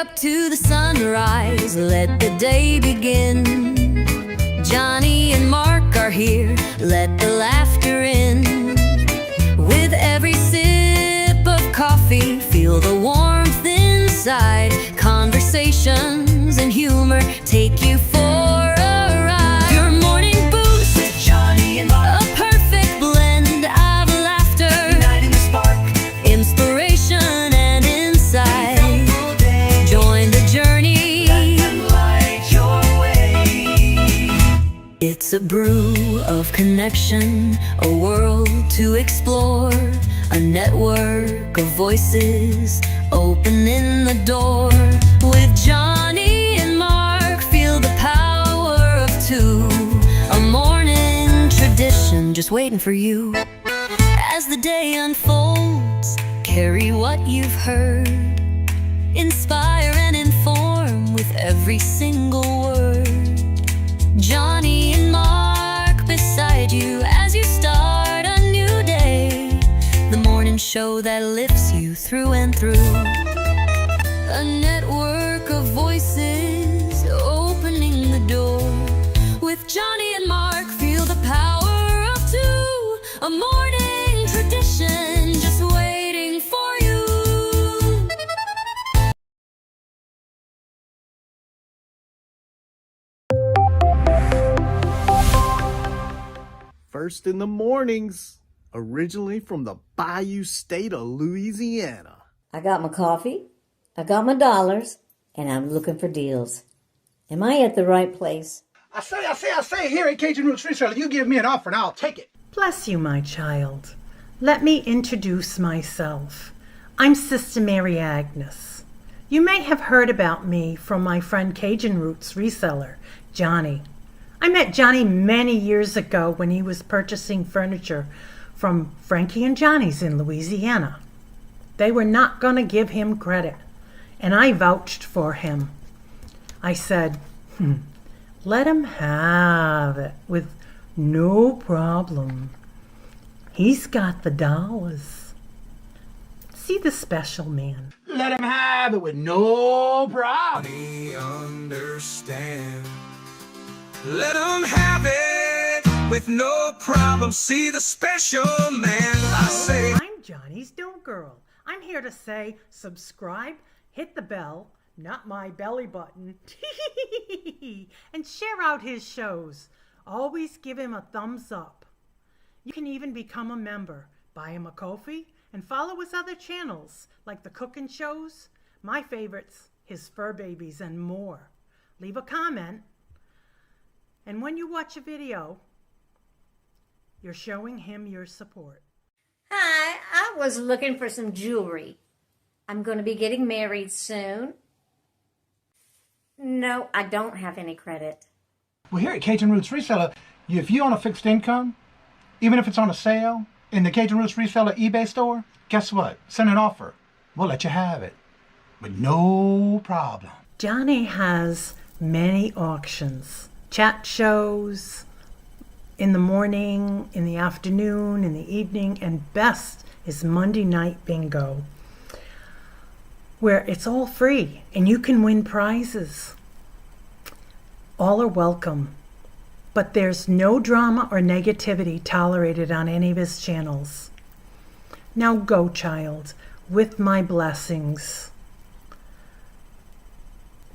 up to the sunrise, let the day begin. Johnny and Mark are here, let the laughter in. With every sip of coffee, feel the warmth inside. Conversations and humor take you for a ride. Your morning boost with Johnny and Mark, a perfect blend of laughter, igniting the spark, inspiration and insight. Join the journey, let them light your way. It's a brew of connection, a world to explore, a network of voices opening the door. With Johnny and Mark, feel the power of two, a morning tradition just waiting for you. As the day unfolds, carry what you've heard, inspire and inform with every single word. Johnny and Mark beside you as you start a new day, the morning show that lifts you through and through. A network of voices opening the door. With Johnny and Mark, feel the power of two, a morning tradition just waiting for you. First in the mornings, originally from the Bayou State of Louisiana. I got my coffee, I got my dollars, and I'm looking for deals. Am I at the right place? I say, here at Cajun Roots Reselling, you give me an offer and I'll take it. Bless you, my child. Let me introduce myself. I'm Sister Mary Agnes. You may have heard about me from my friend Cajun Roots reseller, Johnny. I met Johnny many years ago when he was purchasing furniture from Frankie and Johnny's in Louisiana. They were not going to give him credit, and I vouched for him. I said, let him have it with no problem. He's got the dollars. See the special man. Let him have it with no problem. Johnny understand. Let him have it with no problem. See the special man. I say, I'm Johnny's Don't Girl. I'm here to say subscribe, hit the bell, not my belly button, and share out his shows. Always give him a thumbs up. You can even become a member. Buy him a coffee and follow his other channels like the cooking shows, my favorites, his fur babies, and more. Leave a comment. And when you watch a video, you're showing him your support. Hi, I was looking for some jewelry. I'm going to be getting married soon. No, I don't have any credit. Well, here at Cajun Roots Reseller, if you own a fixed income, even if it's on a sale in the Cajun Roots Reseller eBay store, guess what? Send an offer. We'll let you have it with no problem. Johnny has many auctions, chat shows, in the morning, in the afternoon, in the evening, and best is Monday night bingo, where it's all free and you can win prizes. All are welcome, but there's no drama or negativity tolerated on any of his channels. Now go, child, with my blessings.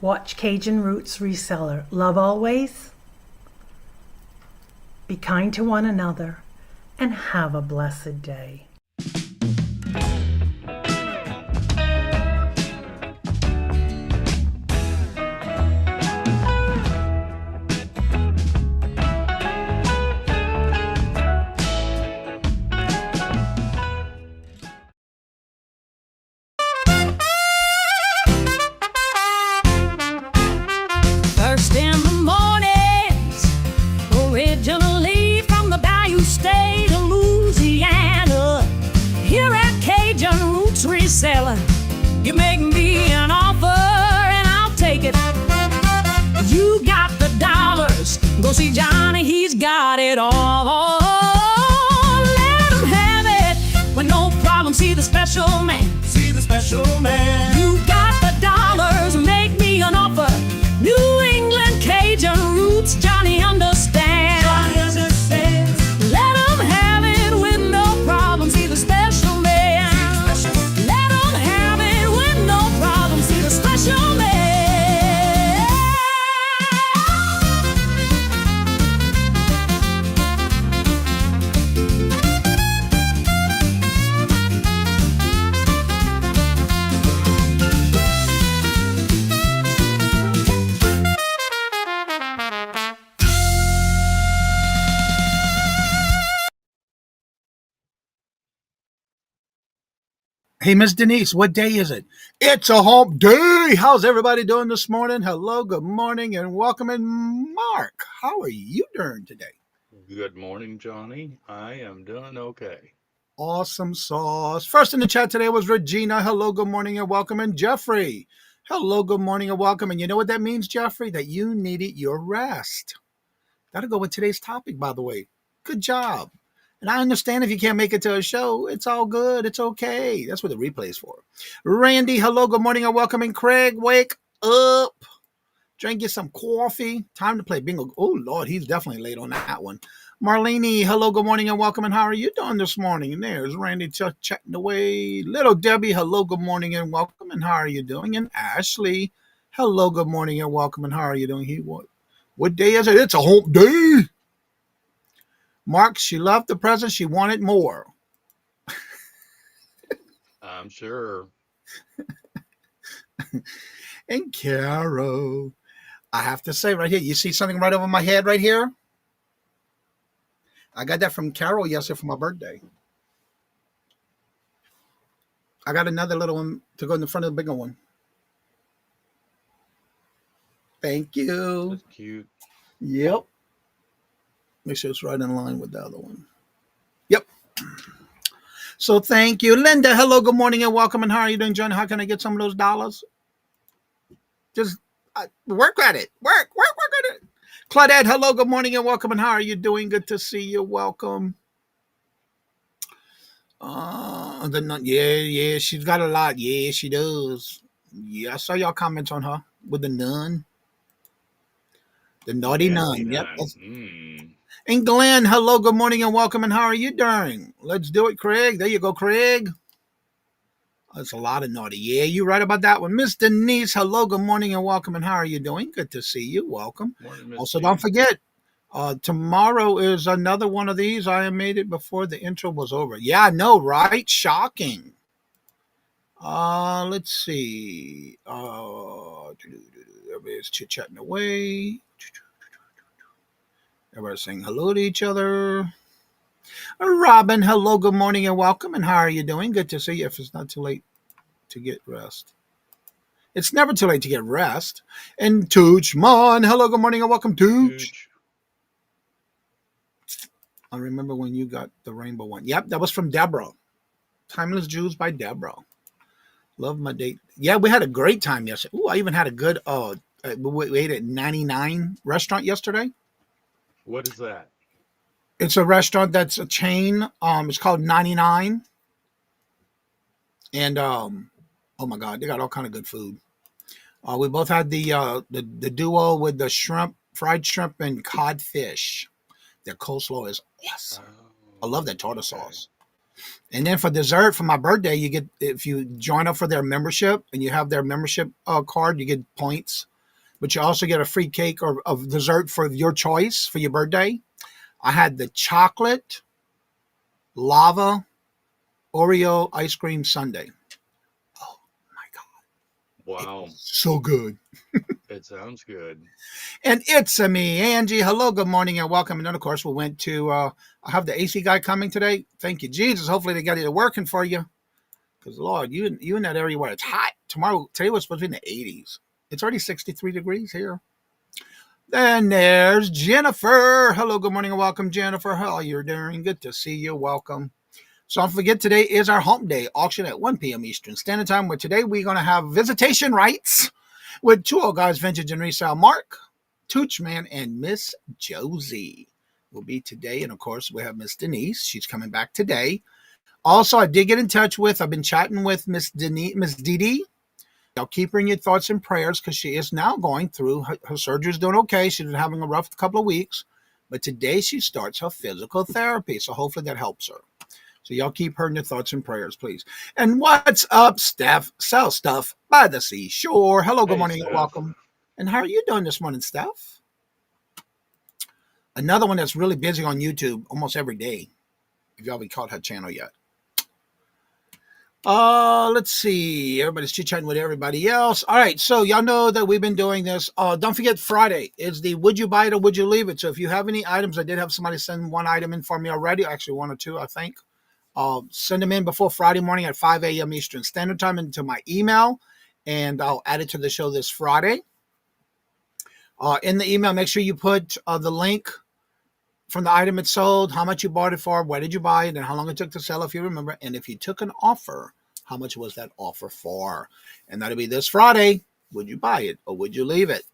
Watch Cajun Roots Reseller. Love always. Be kind to one another and have a blessed day. First in the mornings, originally from the Bayou State of Louisiana. Here at Cajun Roots Reselling, you make me an offer and I'll take it. You got the dollars, go see Johnny, he's got it all. Let him have it with no problem. See the special man. see the special man. You got the dollars. Hey, Miss Denise, what day is it? It's a hump day. How's everybody doing this morning? Hello, good morning, and welcome. And Mark, how are you doing today? Good morning, Johnny. I am doing okay. Awesome sauce. First in the chat today was Regina. Hello, good morning, and welcome. And Jeffrey. Hello, good morning, and welcome. And you know what that means, Jeffrey? That you needed your rest. That'll go with today's topic, by the way. Good job. And I understand if you can't make it to a show, it's all good. It's okay. That's what the replay is for. Randy, hello, good morning, and welcome. And Craig, wake up. Drink you some coffee. Time to play bingo. Oh, Lord, he's definitely late on that one. Marlene, hello, good morning, and welcome. And how are you doing this morning? And there's Randy chatting away. Little Debbie, hello, good morning, and welcome. And how are you doing? And Ashley, hello, good morning, and welcome. And how are you doing? What day is it? It's a hump day. Mark, she loved the present. She wanted more. I'm sure. And Carol, I have to say right here, you see something right over my head right here? I got that from Carol yesterday for my birthday. I got another little one to go in the front of the bigger one. Thank you. That's cute. Yep. Make sure it's right in line with the other one. Yep. So thank you. Linda, hello, good morning, and welcome. And how are you doing, John? How can I get some of those dollars? Just work at it. Work at it. Claudette, hello, good morning, and welcome. And how are you doing? Good to see you. Welcome. Yeah, she's got a lot. Yeah, she does. Yeah, I saw y'all comments on her with the nun. The naughty nun. Yep. And Glenn, hello, good morning, and welcome. And how are you doing? Let's do it, Craig. There you go, Craig. That's a lot of naughty. Yeah, you're right about that one. Miss Denise, hello, good morning, and welcome. And how are you doing? Good to see you. Welcome. Morning, Also, don't forget, tomorrow is another one of these. I made it before the intro was over. Yeah, I know, right? Shocking. Let's see. Everybody's chit-chatting away. Everybody's saying hello to each other. Robin, hello, good morning, and welcome. And how are you doing? Good to see you. If it's not too late to get rest. It's never too late to get rest. And Tooch Mon, hello, good morning, and welcome, Tooch. I remember when you got the rainbow one. Yep, that was from Deborah. Timeless Jews by Deborah. Love my date. Yeah, we had a great time yesterday. Ooh, I even had a good, we ate at 99 restaurant yesterday. What is that? It's a restaurant that's a chain. It's called 99. And oh my God, they got all kind of good food. We both had the duo with the shrimp, fried shrimp and codfish. Their coleslaw is awesome. I love that tartar sauce. And then for dessert, for my birthday, you get, if you join up for their membership and you have their membership card, you get points. But you also get a free cake or of dessert for your choice for your birthday. I had the chocolate lava Oreo ice cream sundae. Oh my God. Wow. So good. It sounds good. And it's me, Angie. Hello, good morning, and welcome. And then, of course, we went to, I have the AC guy coming today. Thank you, Jesus. Hopefully they got it working for you. Because, Lord, you in that area where it's hot. Today was supposed to be in the 80s. It's already 63 degrees here. Then there's Jennifer. Hello, good morning, and welcome, Jennifer. How are you doing? Good to see you. Welcome. So don't forget, today is our hump day auction at 1 p.m. Eastern Standard Time, where today we're going to have visitation rights with two old guys, Vintage and Resale, Mark, Toochman, and Miss Josie will be today. And, of course, we have Miss Denise. She's coming back today. Also, I did get in touch with, I've been chatting with Miss Dee Dee. I'll keep her in your thoughts and prayers because she is now going through, her surgery's doing okay. She's been having a rough couple of weeks. But today she starts her physical therapy. So hopefully that helps her. So y'all keep her in your thoughts and prayers, please. And what's up, Steph? Sell stuff by the seashore. Hello, good morning, and welcome. And how are you doing this morning, Steph? Another one that's really busy on YouTube almost every day. If y'all haven't caught her channel yet. Let's see. Everybody's chit-chatting with everybody else. All right, so y'all know that we've been doing this. Don't forget, Friday is the Would You Buy It or Would You Leave It? So if you have any items, I did have somebody send one item in for me already. Actually, one or two, I think. Send them in before Friday morning at 5 a.m. Eastern Standard Time into my email, and I'll add it to the show this Friday. In the email, make sure you put the link from the item it sold, how much you bought it for, where did you buy it, and how long it took to sell if you remember. And if you took an offer, how much was that offer for? And that'll be this Friday. Would you buy it or would you leave it?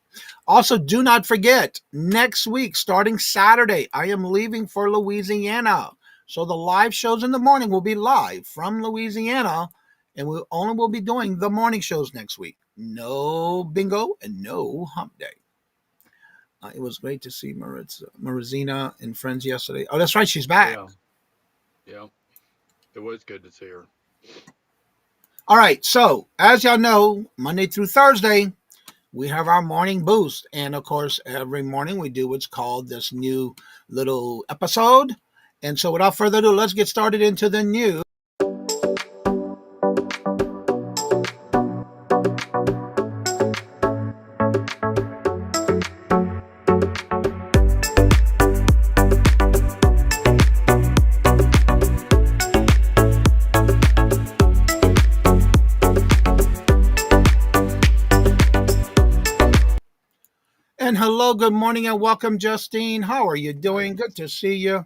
Also, do not forget, next week, starting Saturday, I am leaving for Louisiana. So the live shows in the morning will be live from Louisiana, and we only will be doing the morning shows next week. No bingo and no hump day. It was great to see Marizina and friends yesterday. Oh, that's right. She's back. Yeah. It was good to see her. All right. So, as y'all know, Monday through Thursday, we have our morning boost. And of course, every morning we do what's called this new little episode. And so, without further ado, let's get started into the news. And hello, good morning, and welcome, Justine. How are you doing? Good to see you.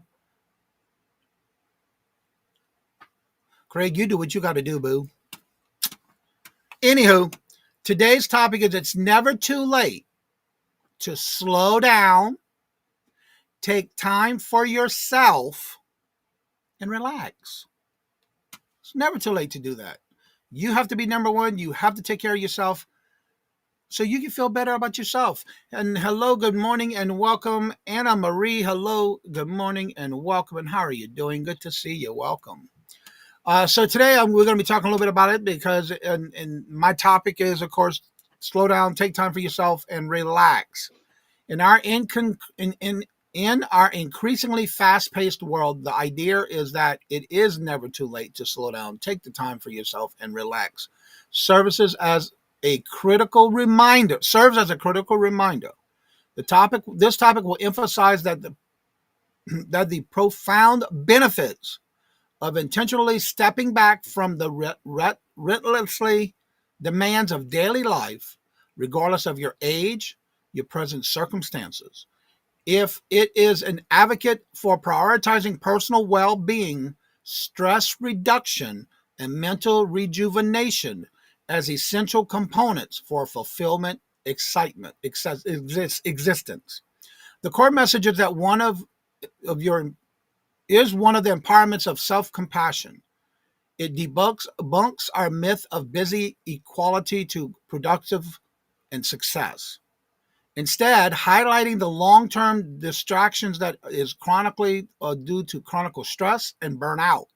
Craig, you do what you got to do, boo. Anywho, today's topic is it's never too late to slow down, take time for yourself, and relax. It's never too late to do that. You have to be number one. You have to take care of yourself so you can feel better about yourself. And hello, good morning, and welcome. Anna Marie, hello, good morning, and welcome. And how are you doing? Good to see you. Welcome. So today we're going to be talking a little bit about it because and my topic is, of course, slow down, take time for yourself, and relax. In our in our increasingly fast-paced world, the idea is that it is never too late to slow down, take the time for yourself, and relax. Serves as a critical reminder. This topic will emphasize that the profound benefits of intentionally stepping back from the relentlessly demands of daily life, regardless of your age, your present circumstances. If it is an advocate for prioritizing personal well-being, stress reduction, and mental rejuvenation as essential components for fulfillment, excitement, existence. The core message is that one of the empowerments of self-compassion. It debunks our myth of busy equality to productive and success. Instead, highlighting the long-term distractions that is chronically due to chronic stress and burnout.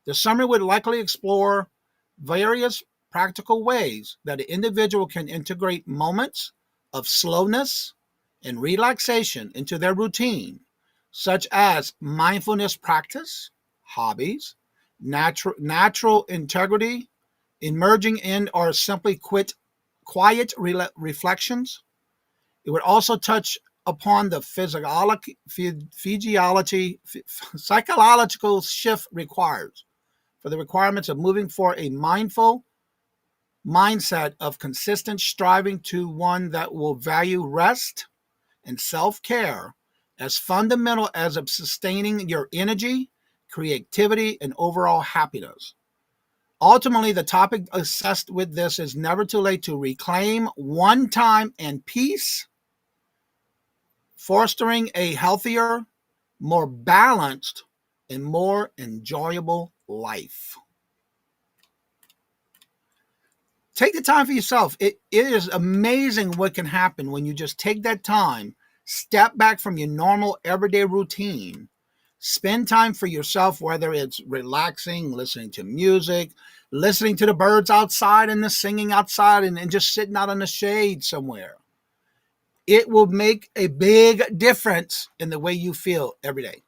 The summary would likely explore various practical ways that an individual can integrate moments of slowness and relaxation into their routine, such as mindfulness practice, hobbies, natural integrity, emerging in or simply quiet reflections. It would also touch upon the psychological shift required for the requirements of moving for a mindful mindset of consistent striving to one that will value rest and self-care as fundamental as of sustaining your energy, creativity, and overall happiness. Ultimately, the topic assessed with this is never too late to reclaim one time and peace, fostering a healthier, more balanced, and more enjoyable life. Take the time for yourself. It is amazing what can happen when you just take that time, step back from your normal everyday routine, spend time for yourself, whether it's relaxing, listening to music, listening to the birds outside and the singing outside, and just sitting out in the shade somewhere. It will make a big difference in the way you feel every day.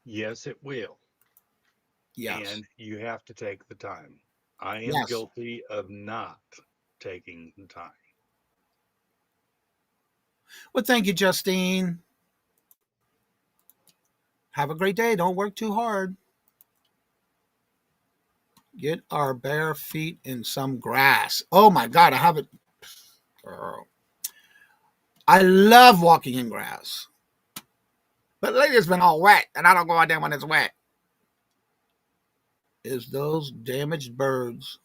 Yes, it will. Yes. And you have to take the time. I am Yes. guilty of not taking the time. Well, thank you, Justine. Have a great day. Don't work too hard. Get our bare feet in some grass. Oh my God, I have it. Girl. I love walking in grass. But lately it's been all wet, and I don't go out there when it's wet. Is those damaged birds,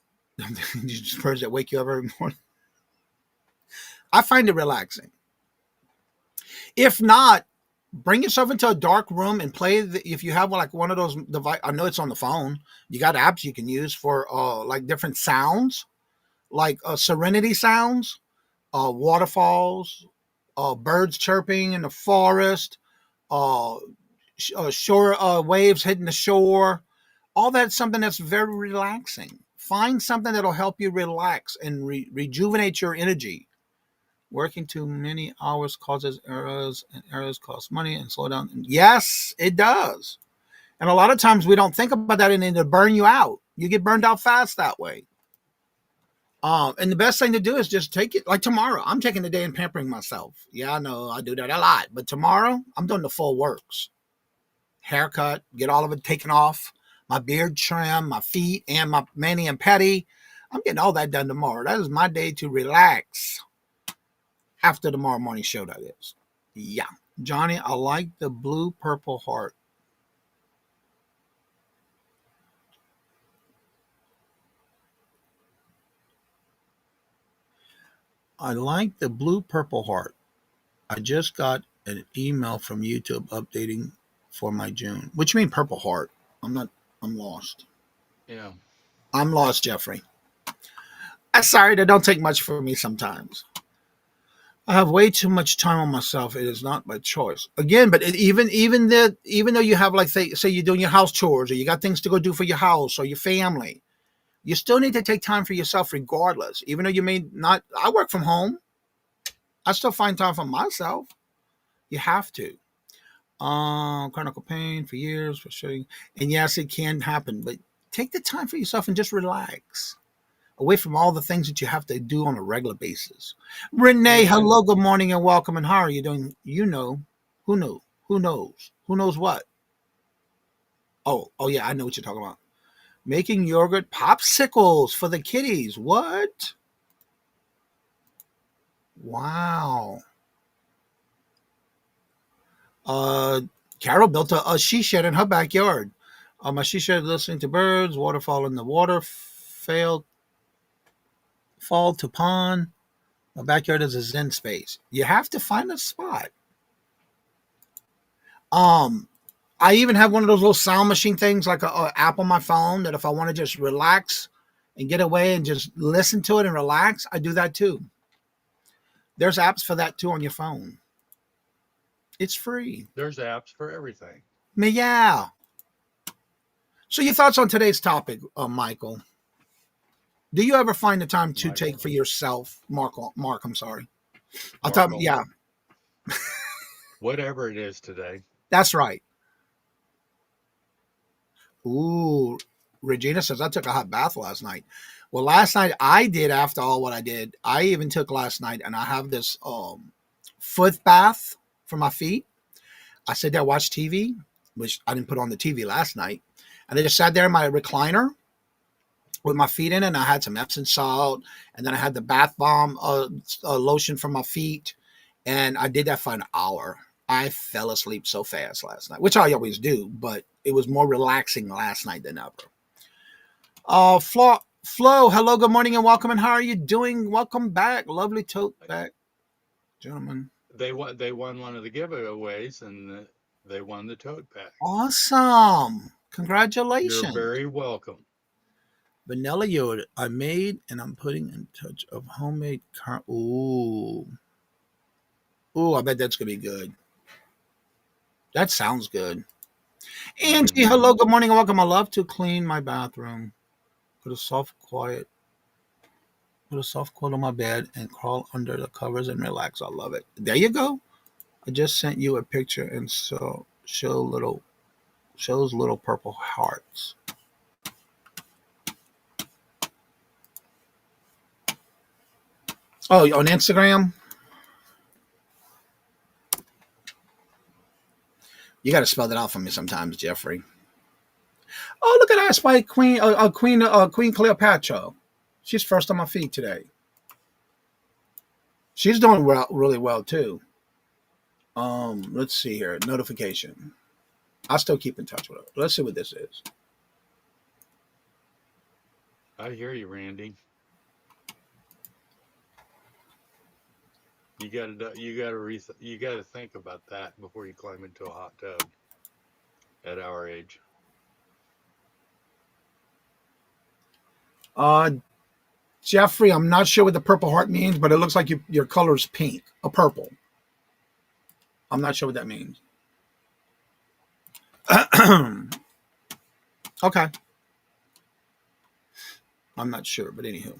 these birds that wake you up every morning? I find it relaxing. If not, bring yourself into a dark room and play. If you have like one of those device, I know it's on the phone. You got apps you can use for like different sounds, like serenity sounds, waterfalls, birds chirping in the forest, uh, shore waves hitting the shore. All that's something that's very relaxing. Find something that'll help you relax and rejuvenate your energy. Working too many hours causes errors, and errors cost money and slow down. Yes, it does. And a lot of times we don't think about that, and it'll burn you out. You get burned out fast that way. And the best thing to do is just take it like tomorrow. I'm taking the day and pampering myself. Yeah, I know I do that a lot. But tomorrow, I'm doing the full works. Haircut, get all of it taken off, my beard trim, my feet, and my mani and pedi. I'm getting all that done tomorrow. That is my day to relax. After tomorrow morning show, that is. Yeah. Johnny, I like the blue purple heart. I like the blue purple heart. I just got an email from YouTube updating for my June. What you mean purple heart? I'm lost. Yeah. I'm lost, Jeffrey. I'm sorry, that don't take much for me sometimes. I have way too much time on myself. It is not by choice. Again, but even though you have like say you're doing your house chores or you got things to go do for your house or your family, you still need to take time for yourself regardless. Even though you may not, I work from home. I still find time for myself. You have to. Chronic pain for years, frustrating. And yes, it can happen, but take the time for yourself and just relax. Away from all the things that you have to do on a regular basis. Renee, hello, good morning and welcome. And how are you doing? You know, who knows? Who knows? Who knows what? Oh yeah, I know what you're talking about. Making yogurt popsicles for the kiddies. What? Wow. Carol built a she shed in her backyard. My she shed listening to birds, waterfall in the water, fall to pond. My backyard is a zen space. You have to find a spot. I even have one of those little sound machine things, like a app on my phone, that if I want to just relax and get away and just listen to it and relax, I do that too. There's apps for that too on your phone. It's free. There's apps for everything. Yeah. So your thoughts on today's topic, Michael? Do you ever find the time to take for yourself, Mark? I'm sorry. I thought, yeah. Whatever it is today. That's right. Ooh, Regina says, I took a hot bath last night. Well, last night I did, after all what I did, I even took last night, and I have this foot bath for my feet. I sat there, watched TV, which I didn't put on the TV last night. And I just sat there in my recliner with my feet in it, and I had some Epsom salt, and then I had the bath bomb lotion for my feet, and I did that for an hour. I fell asleep so fast last night, which I always do, but it was more relaxing last night than ever. Flo, hello, good morning and welcome, and how are you doing? Welcome back. Lovely tote back, gentlemen. They won one of the giveaways, and they won the tote bag. Awesome. Congratulations. You're very welcome. Vanilla yogurt I made, and I'm putting in touch of homemade Ooh, I bet that's going to be good. That sounds good. Angie, hello, good morning and welcome. I love to clean my bathroom. Put a soft quilt on my bed and crawl under the covers and relax. I love it. There you go. I just sent you a picture, and so shows little purple hearts. Oh, on Instagram? You got to spell that out for me sometimes, Jeffrey. Oh, look at that! I spy Queen Cleopatra. She's first on my feed today. She's doing well, really well too. Let's see here. Notification. I'll still keep in touch with her. Let's see what this is. I hear you, Randy. You gotta think about that before you climb into a hot tub at our age. Jeffrey, I'm not sure what the purple heart means, but it looks like your color is pink, a purple. I'm not sure what that means. Okay. I'm not sure, but anywho.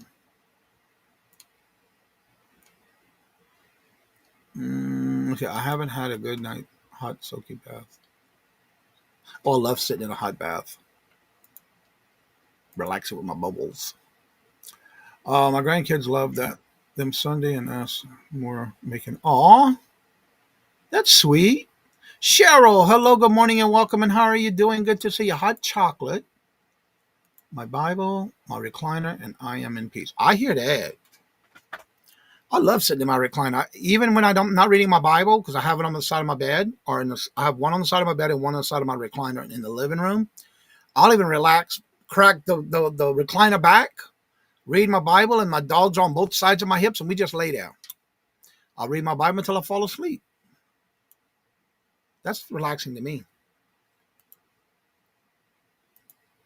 Okay, I haven't had a good night hot soaky bath. Oh, I love sitting in a hot bath, relaxing with my bubbles. My grandkids love that them Sunday and us more making. Aw, that's sweet. Cheryl, hello, good morning and welcome. And how are you doing? Good to see you. Hot chocolate, my Bible, my recliner, and I am in peace. I hear that. I love sitting in my recliner, even when I'm not reading my Bible, because I have it on the side of my bed, or I have one on the side of my bed and one on the side of my recliner in the living room. I'll even relax, crack the recliner back, read my Bible, and my dog's on both sides of my hips, and we just lay down. I'll read my Bible until I fall asleep. That's relaxing to me.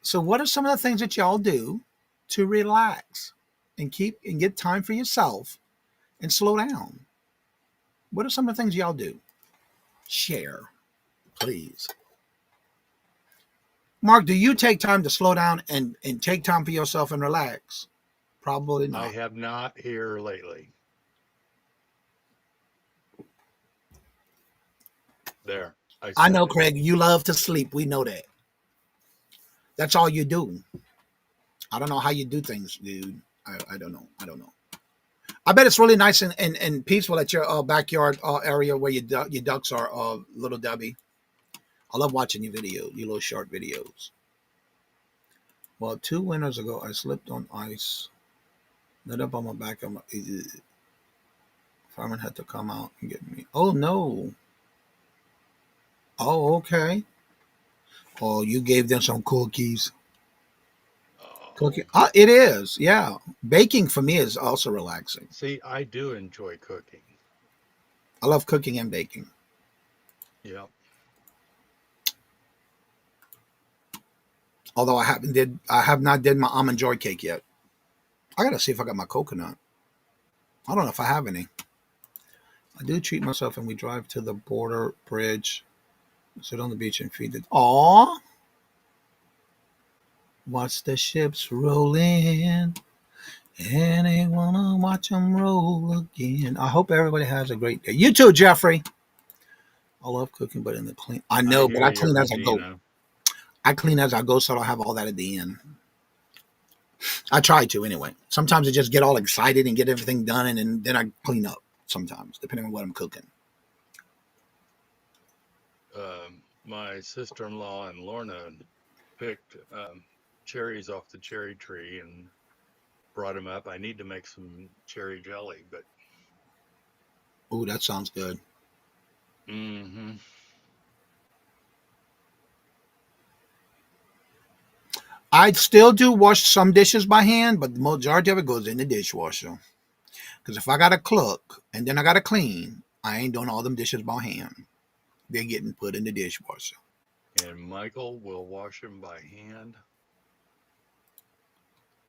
So what are some of the things that y'all do to relax and get time for yourself and slow down? What are some of the things y'all do? Share, please. Mark, do you take time to slow down and take time for yourself and relax? Probably not. I have not here lately. There. I know, it. Craig, you love to sleep. We know that. That's all you do. I don't know how you do things, dude. I don't know. I bet it's really nice and peaceful at your backyard area where your ducks are, little Debbie. I love watching your little short videos. Well, 2 winters ago, I slipped on ice, lit up on my back. Fireman had to come out and get me. Oh, no. Oh, okay. Oh, you gave them some cookies. Cookie. It is, yeah. Baking for me is also relaxing. See, I do enjoy cooking. I love cooking and baking. Yeah. Although I have not did my almond joy cake yet. I gotta see if I got my coconut. I don't know if I have any. I do treat myself, and we drive to the border bridge, sit on the beach, and feed it. Aw, watch the ships roll in, and I wanna watch them roll again. I hope everybody has a great day. You too, Jeffrey. I love cooking, but in the clean. I know, but I clean as I go. I clean as I go, so I don't have all that at the end. I try to anyway. Sometimes I just get all excited and get everything done, and then I clean up sometimes, depending on what I'm cooking. My sister-in-law and Lorna picked cherries off the cherry tree and brought them up. I need to make some cherry jelly, but... Oh, that sounds good. Mm-hmm. I still do wash some dishes by hand, but the majority of it goes in the dishwasher. Because if I got to cook and then I got to clean, I ain't doing all them dishes by hand. They're getting put in the dishwasher. And Michael will wash them by hand.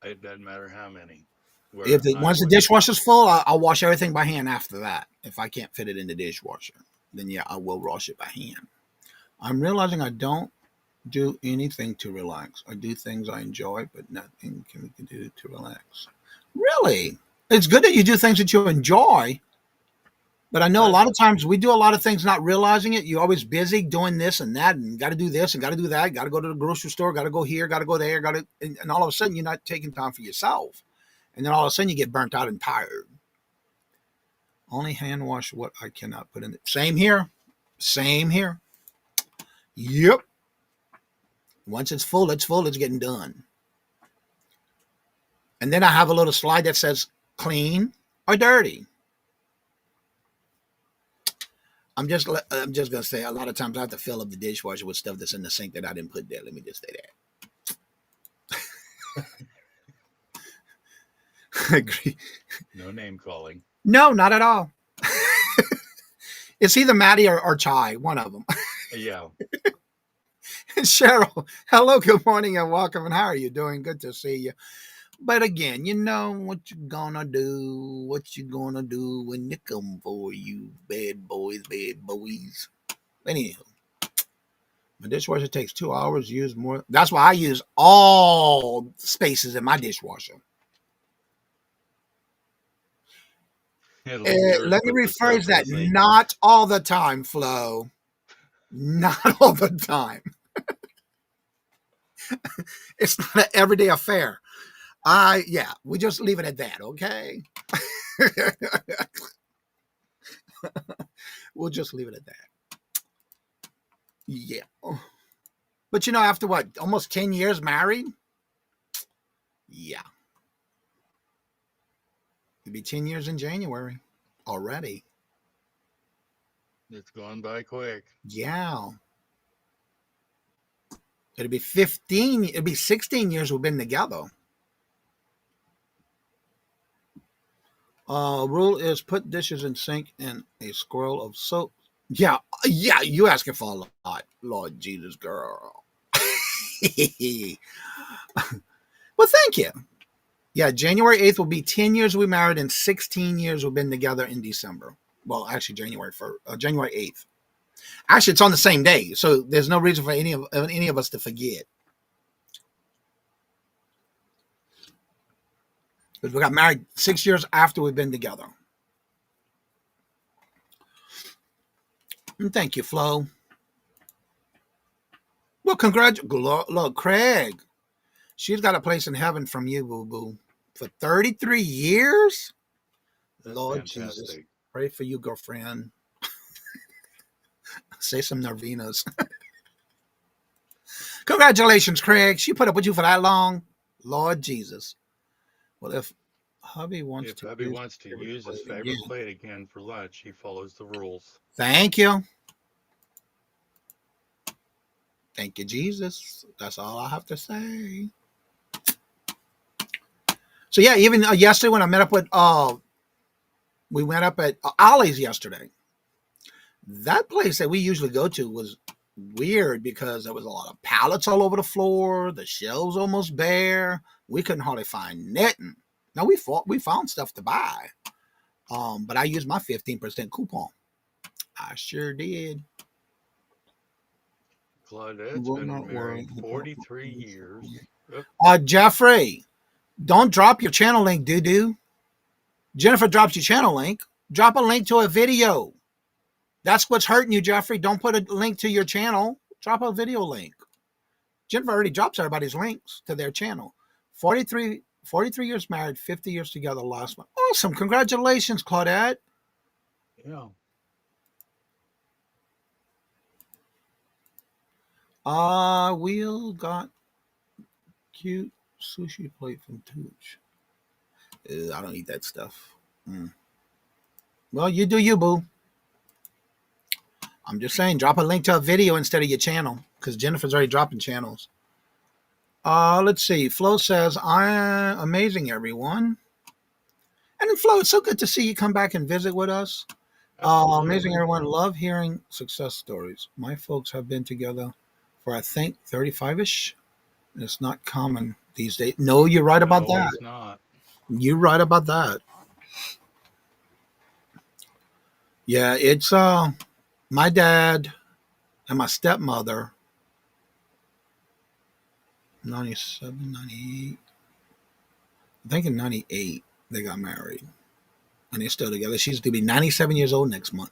It doesn't matter how many. Once the dishwasher's full, I'll wash everything by hand after that. If I can't fit it in the dishwasher, then yeah, I will wash it by hand. I'm realizing I don't do anything to relax. I do things I enjoy, but nothing can we do to relax. Really? It's good that you do things that you enjoy, but I know a lot of times we do a lot of things not realizing it. You're always busy doing this and that, and got to do this and got to do that. Got to go to the grocery store. Got to go here. Got to go there. And all of a sudden you're not taking time for yourself, and then all of a sudden you get burnt out and tired. Only hand wash what I cannot put in it. Same here. Yep. Once it's full, it's full. It's getting done. And then I have a little slide that says clean or dirty. I'm just gonna say a lot of times I have to fill up the dishwasher with stuff that's in the sink that I didn't put there. Let me just say that. I agree. No name calling. No, not at all. It's either Maddie or Chai, one of them. Yeah. Cheryl, hello, good morning, and welcome. And how are you doing? Good to see you. But again, you know what you gonna do, when they come for you, bad boys, bad boys. Anyhow, my dishwasher takes 2 hours to use more. That's why I use all spaces in my dishwasher. At least yours Let me put the stuff rephrase in that. the sink. Not all the time, Flo. Not all the time. It's not an everyday affair. Yeah, we just leave it at that, okay? We'll just leave it at that. Yeah. But you know, after what, almost 10 years married? Yeah. It'll be 10 years in January already. It's gone by quick. Yeah. It'll be 16 years we've been together. Rule is put dishes in sink in a swirl of soap. Yeah, you asking for a lot. Lord Jesus, girl. Well, thank you. Yeah, January 8th will be 10 years we married and 16 years we've been together in December. Well, actually, January 8th. Actually, it's on the same day, so there's no reason for any of us to forget. Because we got married 6 years after we've been together. And thank you, Flo. Well, look, Craig. She's got a place in heaven from you, boo-boo. For 33 years? That's Lord fantastic. Jesus. Pray for you, girlfriend. Say some Narvinas. Congratulations, Craig. She put up with you for that long. Lord Jesus. Well, if hubby wants to use his favorite plate again for lunch, he follows the rules. Thank you. Thank you, Jesus. That's all I have to say. So yeah, even yesterday when I met up with, we went up at Ollie's yesterday. That place that we usually go to was weird because there was a lot of pallets all over the floor. The shelves almost bare. We couldn't hardly find nothing. Now we found stuff to buy, but I used my 15% coupon. I sure did. Claudette's been married 43 years. Jeffrey, don't drop your channel link, doo-doo. Jennifer drops your channel link. Drop a link to a video. That's what's hurting you, Jeffrey. Don't put a link to your channel. Drop a video link. Jennifer already drops everybody's links to their channel. 43 years married, 50 years together last month. Awesome. Congratulations, Claudette. Yeah. Will got cute sushi plate from Tooch. I don't eat that stuff. Well, you do you, boo. I'm just saying, drop a link to a video instead of your channel, because Jennifer's already dropping channels. Let's see. Flo says, I'm amazing, everyone. And Flo, it's so good to see you come back and visit with us. Amazing, everyone. Love hearing success stories. My folks have been together for, I think, 35-ish. It's not common these days. No, you're right about that. It's not. You're right about that. Yeah, it's my dad and my stepmother, 97, 98. I think in 98 they got married. And they're still together. She's going to be 97 years old next month.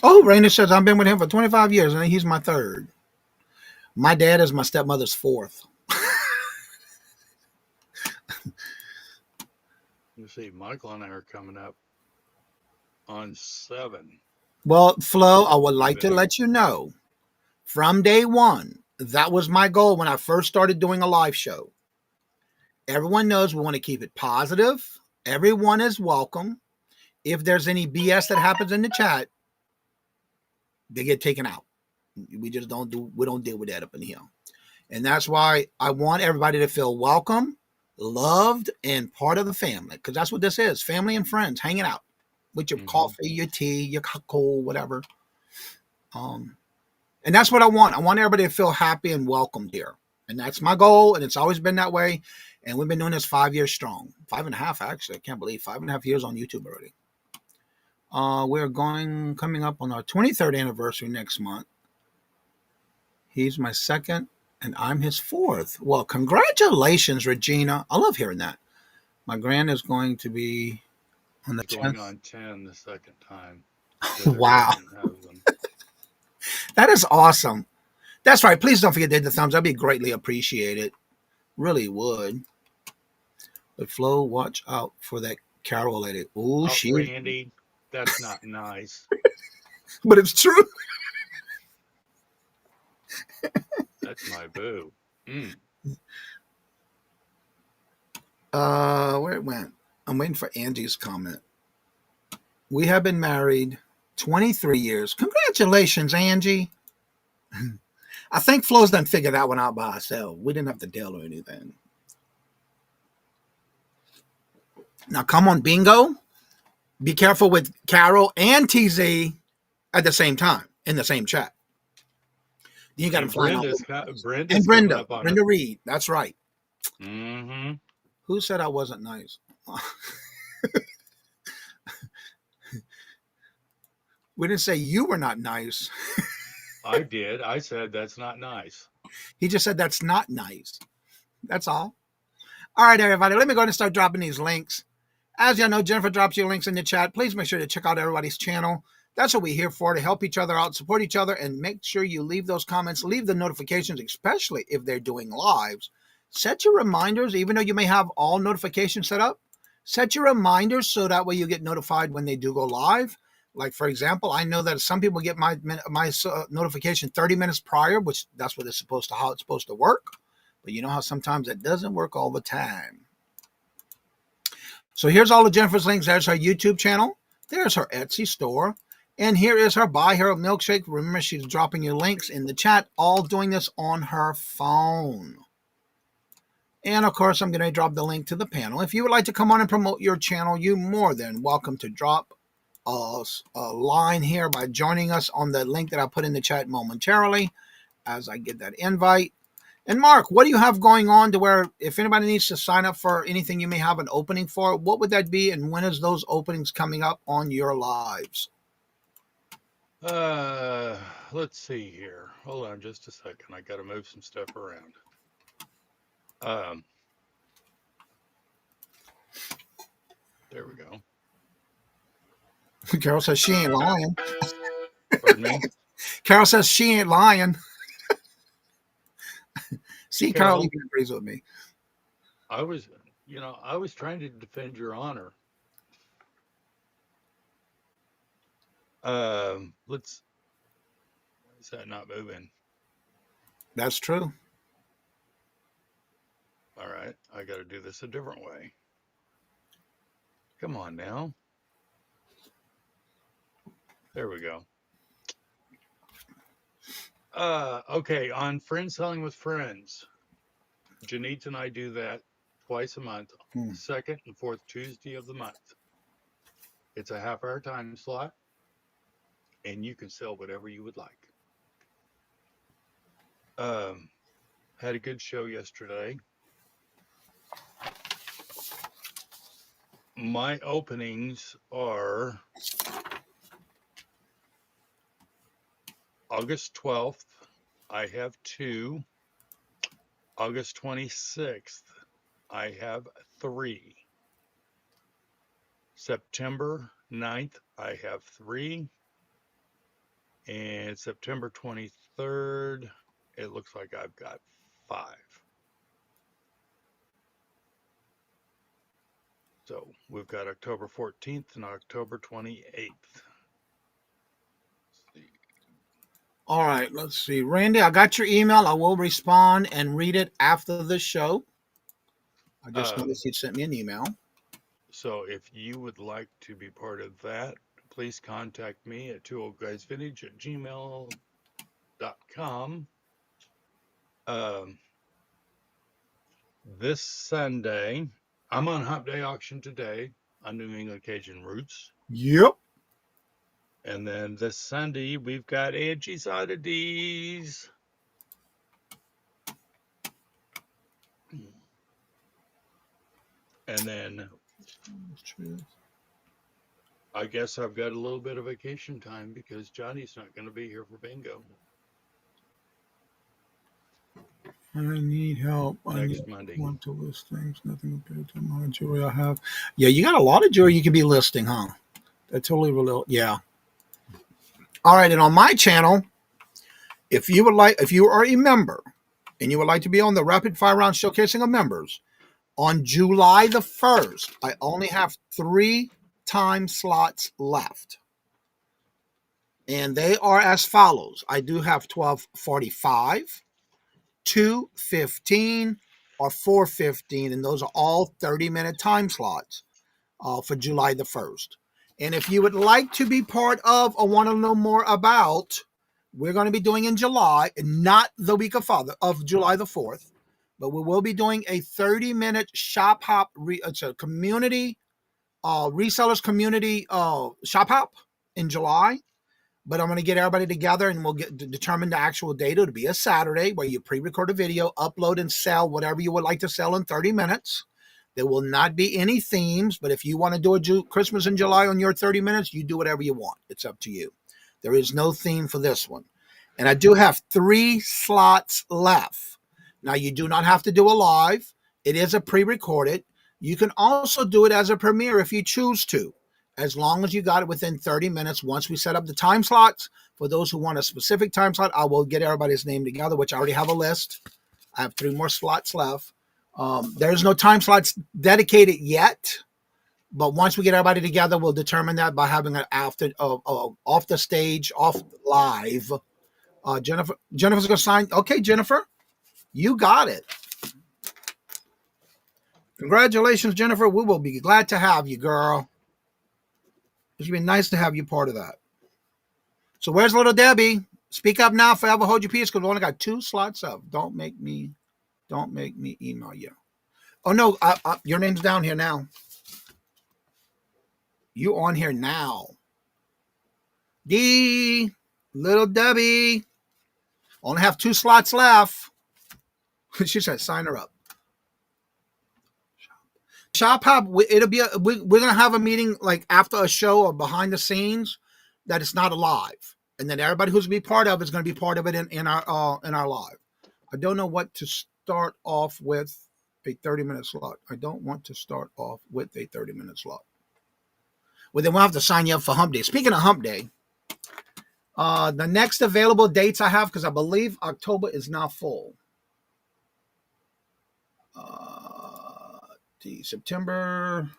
Oh, Raina says, I've been with him for 25 years and he's my third. My dad is my stepmother's fourth. You see, Michael and I are coming up on 7. Well, Flo, I would We've like to been let you know from day one, that was my goal when I first started doing a live show. Everyone knows we want to keep it positive. Everyone is welcome. If there's any BS that happens in the chat, they get taken out. We don't deal with that up in here. And that's why I want everybody to feel welcome, loved, and part of the family. Because that's what this is. Family and friends hanging out with your hmm coffee, your tea, your cocoa, whatever. Um, and that's what I want. I want everybody to feel happy and welcomed here. And that's my goal. And it's always been that way. And we've been doing this 5 years strong. 5.5, actually. I can't believe 5.5 years on YouTube already. We're coming up on our 23rd anniversary next month. He's my second, and I'm his fourth. Well, congratulations, Regina. I love hearing that. My grand is going to be on the He's going 10th. on 10 the second time with her Wow. second husband. That is awesome. That's right. Please don't forget to hit the thumbs. That'd be greatly appreciated. Really would. But Flo, watch out for that Carol lady. Oh, Oh, she. Randy, that's not nice. But it's true. That's my boo. Mm. Where it went? I'm waiting for Angie's comment. We have been married 23 years. Congratulations, Angie. I think Flo's done figured that one out by herself. We didn't have to tell her anything. Now, come on, bingo. Be careful with Carol and TZ at the same time in the same chat. You got them And flying all Brenda's over. And Brenda's coming Brenda, up on a. Brenda Reed. That's right. Mm-hmm. Who said I wasn't nice? We didn't say you were not nice. I did. I said that's not nice. He just said that's not nice. That's all. All right, everybody. Let me go ahead and start dropping these links. As you know, Jennifer drops your links in the chat. Please make sure to check out everybody's channel. That's what we're here for, to help each other out, support each other, and make sure you leave those comments, leave the notifications, especially if they're doing lives. Set your reminders, even though you may have all notifications set up. Set your reminders so that way you get notified when they do go live. Like, for example, I know that some people get my notification 30 minutes prior, which that's what it's supposed to, how it's supposed to work. But you know how sometimes it doesn't work all the time. So here's all of Jennifer's links. There's her YouTube channel. There's her Etsy store. And here is her Buy Her a Milkshake. Remember, she's dropping your links in the chat, all doing this on her phone. And of course, I'm going to drop the link to the panel. If you would like to come on and promote your channel, you're more than welcome to drop a line here by joining us on the link that I put in the chat momentarily as I get that invite. And Mark, what do you have going on to where if anybody needs to sign up for anything you may have an opening for, what would that be? And when is those openings coming up on your lives? Let's see here. Hold on just a second. I got to move some stuff around. Um, there we go. Carol says she ain't lying. Pardon me? Carol says she ain't lying. See, Carol Carol, even agrees with me. I was trying to defend your honor. Let's. Is that not moving? That's true. All right, I got to do this a different way. Come on now. There we go. Okay, on Friends Selling with Friends, Janice and I do that twice a month, second and fourth Tuesday of the month. It's a half-hour time slot, and you can sell whatever you would like. Had a good show yesterday. My openings are August 12th. I have 2. August 26th, I have 3. September 9th, I have 3. And September 23rd, it looks like I've got 5. So we've got October 14th and October 28th. All right, let's see. Randy, I got your email. I will respond and read it after the show. I just noticed you sent me an email. So if you would like to be part of that, please contact me at 20guysvintage@gmail.com. This Sunday, I'm on Hump Day auction today on New England Cajun Roots. Yep. And then this Sunday, we've got Angie's Oddities. And then I guess I've got a little bit of vacation time because Johnny's not going to be here for bingo I need help. next Monday. Want to list things. Nothing compared to the amount of jewelry I have. Yeah, you got a lot of jewelry you can be listing, huh? That totally real. Yeah. All right, and on my channel, if you are a member and you would like to be on the rapid fire round showcasing of members, on July the 1st, I only have 3 time slots left. And they are as follows. I do have 12:45, 2:15, or 4:15, and those are all 30-minute time slots for July the 1st. And if you would like to be part of or want to know more about, we're going to be doing in July, not the week of July the 4th, but we will be doing a 30-minute shop hop. It's a community, resellers community shop hop in July. But I'm going to get everybody together and we'll determine the actual date. It'll be a Saturday where you pre-record a video, upload and sell whatever you would like to sell in 30 minutes. There will not be any themes, but if you want to do a Christmas in July on your 30 minutes, you do whatever you want. It's up to you. There is no theme for this one. And I do have 3 slots left. Now, you do not have to do a live. It is a pre-recorded. You can also do it as a premiere if you choose to, as long as you got it within 30 minutes. Once we set up the time slots, for those who want a specific time slot, I will get everybody's name together, which I already have a list. I have 3 more slots left. There's no time slots dedicated yet, but once we get everybody together, we'll determine that by having an after off the stage, off live. Jennifer's gonna sign. Okay, Jennifer, you got it. Congratulations, Jennifer. We will be glad to have you, girl. It's gonna be nice to have you part of that. So where's little Debbie? Speak up now, forever hold your peace, because we only got 2 slots up. Don't make me email you. Oh no, your name's down here now. You on here now. D, little Debbie. Only have 2 slots left. She said, sign her up. Shop Hop, it'll be we're gonna have a meeting like after a show or behind the scenes that it's not alive, and then everybody who's gonna be part of it is gonna be part of it in our live. I don't know what to start off with a 30-minute slot. I don't want to start off with a 30-minute slot. Well, then we'll have to sign you up for Hump Day. Speaking of Hump Day, the next available dates I have, because I believe October is now full. September.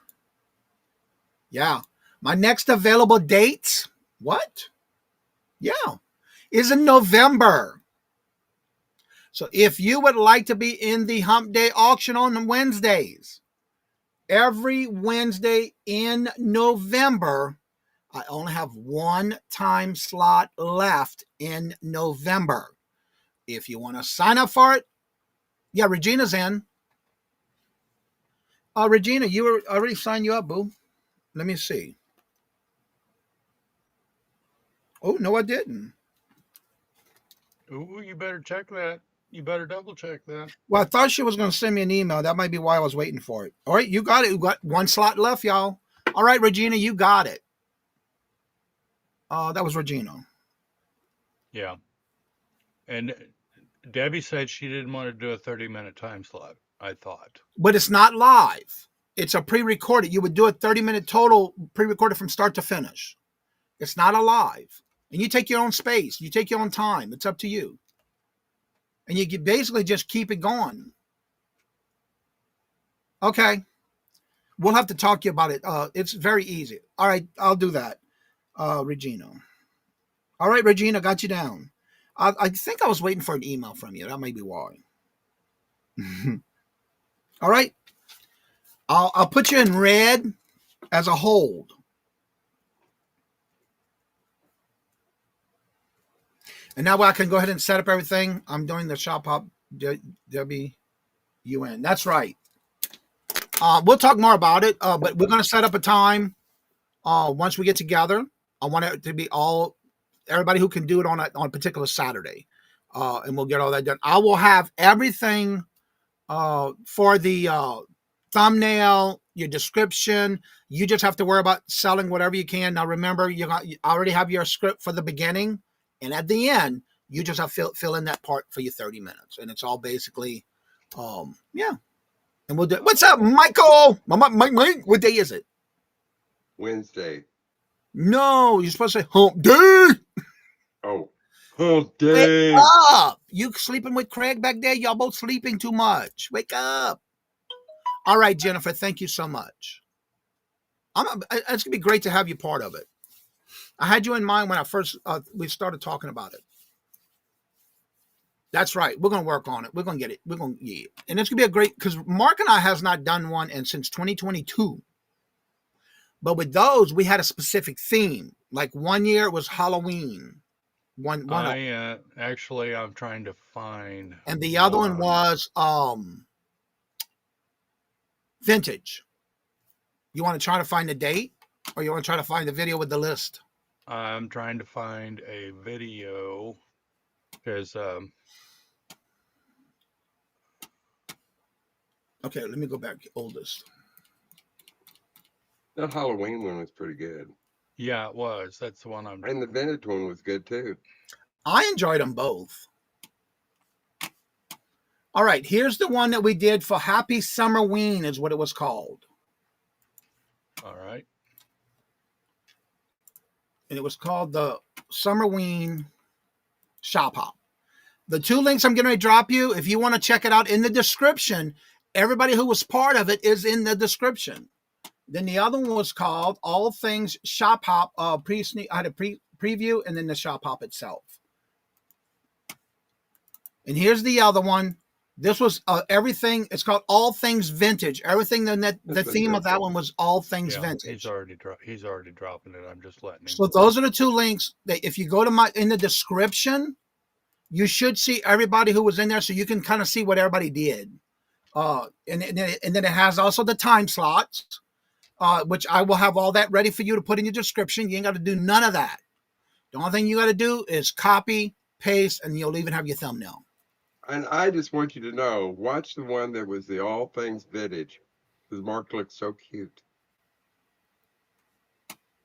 Yeah. My next available dates, what? Yeah, is in November. So if you would like to be in the Hump Day auction on Wednesdays, every Wednesday in November, I only have 1 time slot left in November. If you want to sign up for it, yeah, Regina's in. Regina, you already signed you up, boo. Let me see. Oh, no, I didn't. Ooh, you better check that. You better double check that. Well, I thought she was going to send me an email. That might be why I was waiting for it. All right, you got it. You got 1 slot left, y'all. All right, Regina, you got it. That was Regina. Yeah. And Debbie said she didn't want to do a 30-minute time slot, I thought. But it's not live. It's a pre-recorded. You would do a 30-minute total pre-recorded from start to finish. It's not a live. And you take your own space. You take your own time. It's up to you. And you can basically just keep it going. Okay. We'll have to talk to you about it. It's very easy. All right, I'll do that. Regina. All right, Regina, got you down. I think I was waiting for an email from you. That may be why. All right. I'll put you in red as a hold. And now I can go ahead and set up everything. I'm doing the shop hop WUN. That's right. We'll talk more about it, but we're going to set up a time once we get together. I want it to be everybody who can do it on a particular Saturday, and we'll get all that done. I will have everything for the thumbnail, your description. You just have to worry about selling whatever you can. Now, remember, you already have your script for the beginning, and at the end, you just have to fill in that part for your 30 minutes, and it's all basically, yeah. And we'll do. What's up, Michael? Mike, what day is it? Wednesday. No, you're supposed to say hump day. Oh, hump day. Wake up! You sleeping with Craig back there? Y'all both sleeping too much. Wake up! All right, Jennifer. Thank you so much. It's gonna be great to have you part of it. I had you in mind when I first we started talking about it. That's right. We're gonna work on it. We're gonna get it. And it's gonna be a great because Mark and I has not done one since 2022. But with those, we had a specific theme. Like one year it was Halloween. One Actually, I'm trying to find. And the other one was vintage. You want to try to find the date, or you want to try to find the video with the list? I'm trying to find a video because. Okay, let me go back. Oldest. That Halloween one was pretty good. Yeah, it was. That's the one I'm. And the vintage one was good too. I enjoyed them both. All right, here's the one that we did for Happy Summerween is what it was called. All right. And it was called the Summerween Shop Hop. The two links I'm going to drop you, if you want to check it out in the description, everybody who was part of it is in the description. Then the other one was called All Things Shop Hop. I had a preview and then the Shop Hop itself. And here's the other one. This was everything. It's called All Things Vintage. Everything the theme of that one was All Things Vintage. He's already dropping it. I'm just letting him. So those are the two links that if you go to in the description, you should see everybody who was in there, so you can kind of see what everybody did. And then it has also the time slots, which I will have all that ready for you to put in your description. You ain't got to do none of that. The only thing you got to do is copy, paste, and you'll even have your thumbnail. And I just want you to know, watch the one that was the All Things Vintage, because Mark looks so cute.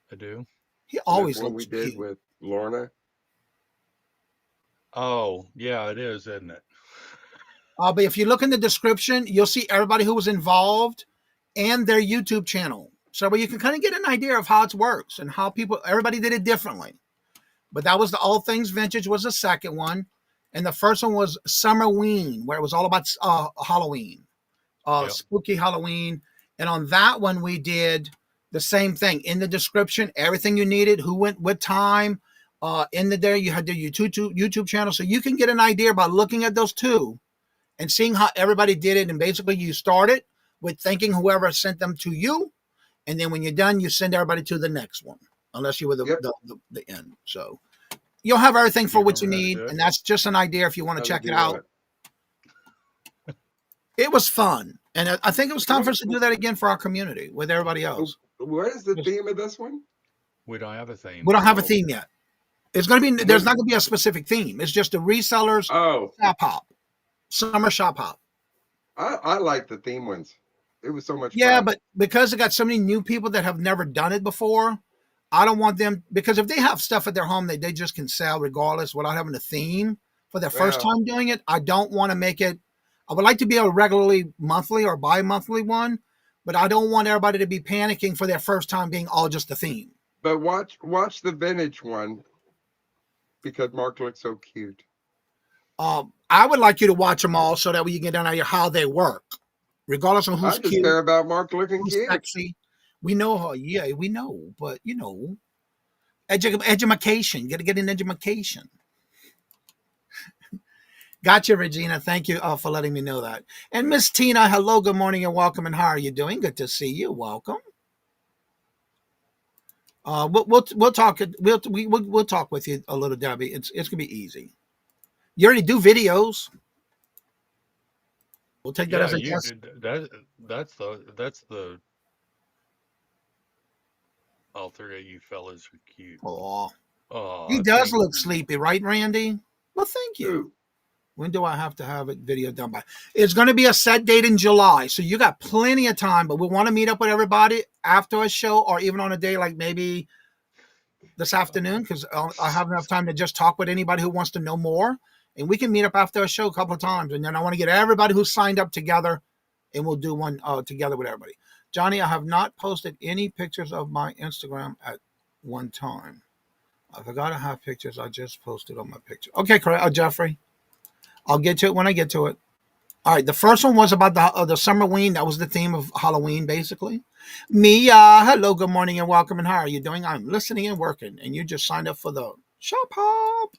I do. He always looks looks cute. What we did with Lorna. Oh, yeah, it is, isn't it? But if you look in the description, you'll see everybody who was involved and their YouTube channel. So you can kind of get an idea of how it works and how everybody did it differently. But that was the All Things Vintage was the second one. And the first one was Summerween, where it was all about Halloween, spooky Halloween. And on that one, we did the same thing. In the description, everything you needed, who went what time. There, you had your YouTube channel. So you can get an idea by looking at those two and seeing how everybody did it. And basically, you started with thanking whoever sent them to you. And then when you're done, you send everybody to the next one, unless you were the end. So you'll have everything for what you need, and that's just an idea if you want to check it out. It was fun, and I think it was time for us to do that again for our community with everybody else. What is the theme of this one? We don't have a theme. We don't have a theme yet. It's going to be. There's not going to be a specific theme. It's just the resellers shop hop, summer shop hop. I like the theme ones. It was so much fun. Yeah, but because it got so many new people that have never done it before, I don't want them, because if they have stuff at their home that they just can sell regardless without having a theme for their first time doing it, I don't want to make it. I would like to be a regularly monthly or bi-monthly one, but I don't want everybody to be panicking for their first time being all just a theme. But watch the vintage one because Mark looks so cute. I would like you to watch them all so that we can get an idea how they work. regardless of I who's just cute, care about Mark looking who's cute. sexy. We know her. Yeah, we know. But, education. Got to get an education. Gotcha, Regina. Thank you for letting me know that. And Miss Tina, hello, good morning, and welcome. And how are you doing? Good to see you. Welcome. We'll talk. We'll talk with you a little, Debbie. It's gonna be easy. You already do videos. We'll take that Yeah, as a you yes. did that's the all three of you fellas are cute. Oh, he Oh, does thank look you. sleepy, right, Randy? Well, thank you. Who? When do I have to have it video done by? It's going to be a set date in July, so you got plenty of time. But we want to meet up with everybody after a show, or even on a day like maybe this afternoon, because I have enough time to just talk with anybody who wants to know more, and we can meet up after a show a couple of times. And then I want to get everybody who signed up together, and we'll do one together with everybody. Johnny, I have not posted any pictures of my Instagram at one time. I forgot to have pictures. I just posted on my picture. Okay, correct, Jeffrey. I'll get to it when I get to it. All right, the first one was about the summer ween. That was the theme of Halloween, basically. Mia, hello, good morning, and welcome. And how are you doing? I'm listening and working, and you just signed up for the shop hop.